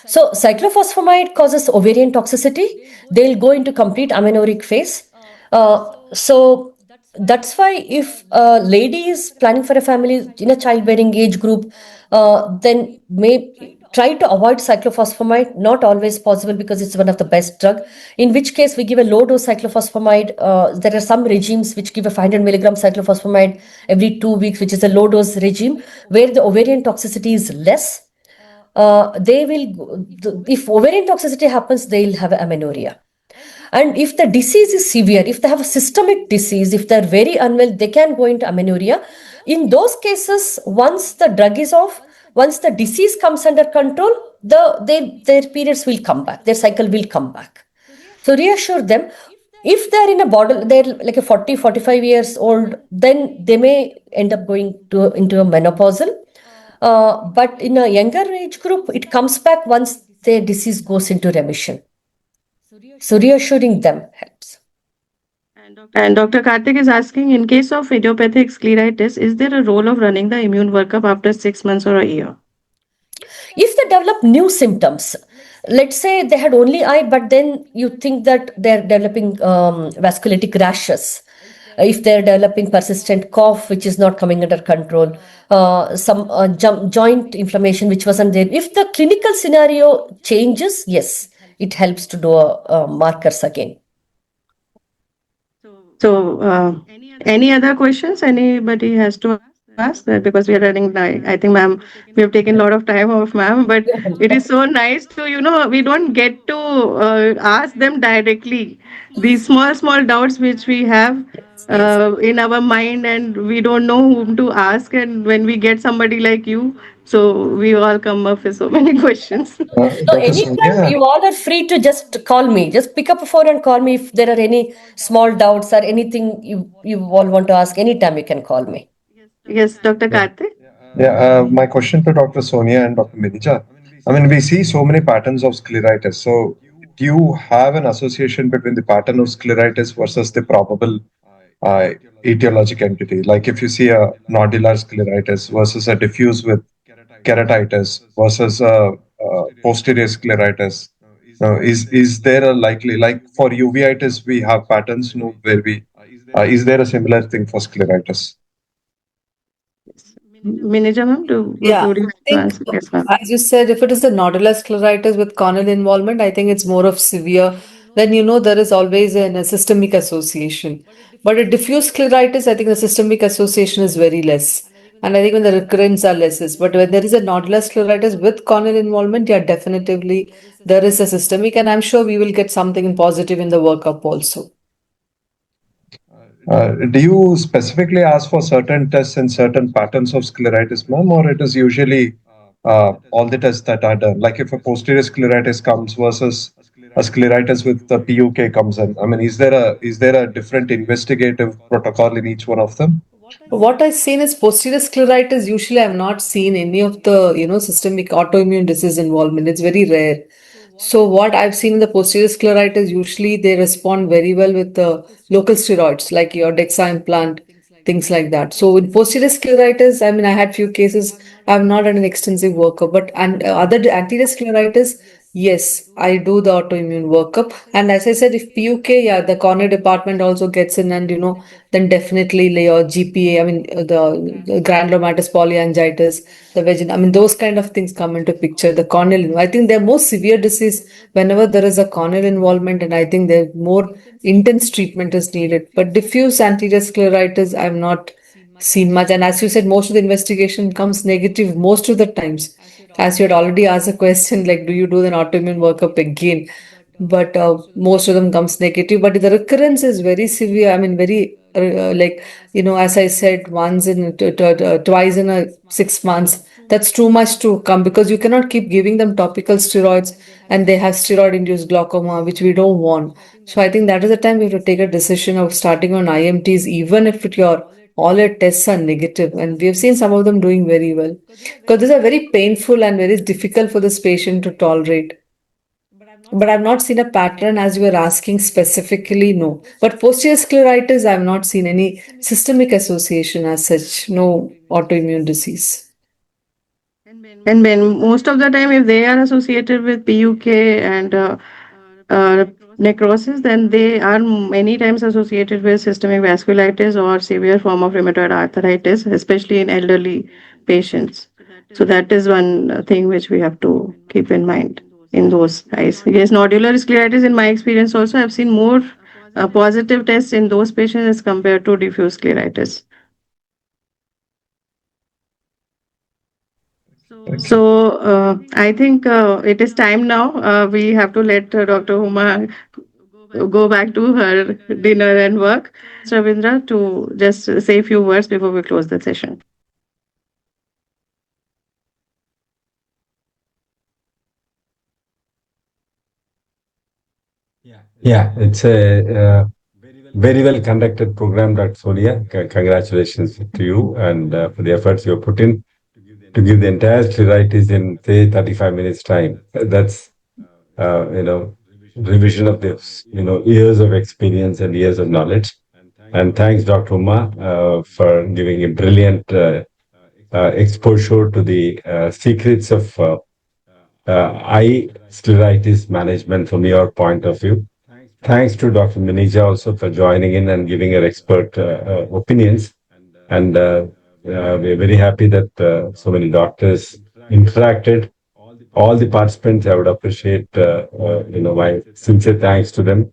So, cyclophosphamide causes ovarian toxicity. They'll go into complete amenorrheic phase. So, That's why if a lady is planning for a family in a childbearing age group, then may try to avoid cyclophosphamide. Not always possible because it's one of the best drug. In which case we give a low dose cyclophosphamide. There are some regimes which give a 500 milligram cyclophosphamide every 2 weeks, which is a low dose regime where the ovarian toxicity is less. They will, if ovarian toxicity happens, they'll have amenorrhea. And if the disease is severe, if they have a systemic disease, if they're very unwell, they can go into amenorrhea. In those cases, once the drug is off, once the disease comes under control, their periods will come back, their cycle will come back. So reassure them. If they're in a bottle, they're like a 40, 45 years old, then they may end up going into a menopausal. But in a younger age group, it comes back once their disease goes into remission. So reassuring them helps. And Dr. Karthik is asking, in case of idiopathic scleritis, is there a role of running the immune workup after 6 months or a year? If they develop new symptoms, let's say they had only eye, but then you think that they're developing vasculitic rashes, if they're developing persistent cough which is not coming under control, some joint inflammation which wasn't there, if the clinical scenario changes, yes, it helps to do markers again. So, any other questions anybody has to ask? Because we are running, I think, ma'am, we have taken a lot of time off, ma'am, but it is so nice to, we don't get to ask them directly. These small doubts which we have Yes. in our mind, and we don't know whom to ask. And when we get somebody like you, so we all come up with so many questions. No, Dr. anytime Sonia, you all are free to just call me. Just pick up a phone and call me if there are any small doubts or anything you all want to ask. Anytime you can call me. Yes, Dr. yeah, Karthik. my question to Dr. Sonia and Dr. Minija. I mean, we see so many patterns of scleritis. So, do you have an association between the pattern of scleritis versus the probable uh, etiologic entity? Like if you see a nodular scleritis versus a diffuse with keratitis versus a posterior scleritis. Now, is there a likely, like for uveitis, we have patterns, where we is there a similar thing for scleritis? Minija, ma'am, Yeah, would you I like to think, answer? Yes, ma'am. as you said, if it is a nodular scleritis with corneal involvement, I think it's more of severe. Then there is always a systemic association. But a diffuse scleritis, I think the systemic association is very less. And I think when the recurrence are less. But when there is a nodular scleritis with corneal involvement, yeah, definitely there is a systemic. And I'm sure we will get something positive in the workup also. Do you specifically ask for certain tests and certain patterns of scleritis, ma'am, or it is usually all the tests that are done? Like if a posterior scleritis comes versus a scleritis with the PUK comes in. I mean, is there a different investigative protocol in each one of them? What I've seen is posterior scleritis. Usually, I've not seen any of the systemic autoimmune disease involvement. It's very rare. So what I've seen in the posterior scleritis, usually they respond very well with the local steroids like your DEXA implant, things like that. So in posterior scleritis, I mean, I had few cases. I've not done an extensive workup, but and other anterior scleritis, yes, I do the autoimmune workup. And as I said, if PUK, yeah, the cornea department also gets in, and then definitely your GPA, I mean, the granulomatous polyangiitis, the vagina, I mean, those kind of things come into picture. The corneal, I think they're more severe disease whenever there is a corneal involvement, and I think there more intense treatment is needed. But diffuse anterior scleritis, I've not seen much. And as you said, most of the investigation comes negative most of the times. As you had already asked a question, like, do you do an autoimmune workup again? But most of them comes negative. But the recurrence is very severe. I mean, very like as I said, once in twice in a 6 months. That's too much to come because you cannot keep giving them topical steroids, and they have steroid-induced glaucoma, which we don't want. So I think that is the time we have to take a decision of starting on IMTs, even if your all your tests are negative. And we have seen some of them doing very well because these are very painful and very difficult for this patient to tolerate. But I've not seen a pattern as you were asking specifically, no. But posterior scleritis, I've not seen any systemic association as such, no autoimmune disease. And when most of the time, if they are associated with PUK and necrosis, then they are many times associated with systemic vasculitis or severe form of rheumatoid arthritis, especially in elderly patients. So that is one thing which we have to keep in mind in those eyes. Yes, nodular scleritis, in my experience, also I've seen more positive tests in those patients as compared to diffuse scleritis. Thank you. So I think it is time now. We have to let Dr. Huma go back to her dinner and work. Ravindra, to just say a few words before we close the session. Yeah, it's a very well conducted program, Dr. Sonia. Congratulations to you and for the efforts you have put in to give the entire scleritis in, say, 35 minutes time. That's, revision of this, years of experience and years of knowledge. And thanks, Dr. Uma, for giving a brilliant exposure to the secrets of eye scleritis management from your point of view. Thanks to Dr. Minija also for joining in and giving her expert opinions. And we're very happy that so many doctors interacted. All the participants, I would appreciate, my sincere thanks to them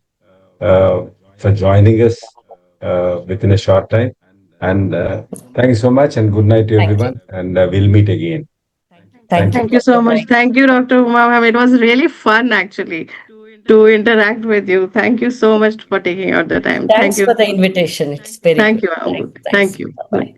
for joining us within a short time. And thank you so much, and good night to Thank you. everyone. And we'll meet again. Thank Thank you. you. Thank you so much. Bye. Thank you, Dr. Uma ma'am. It was really fun actually to interact with you. Thank you so much for taking out the time. Thank Thanks you. for the invitation. It's very Thank good. you, ma'am. Thanks. Thank you. Bye.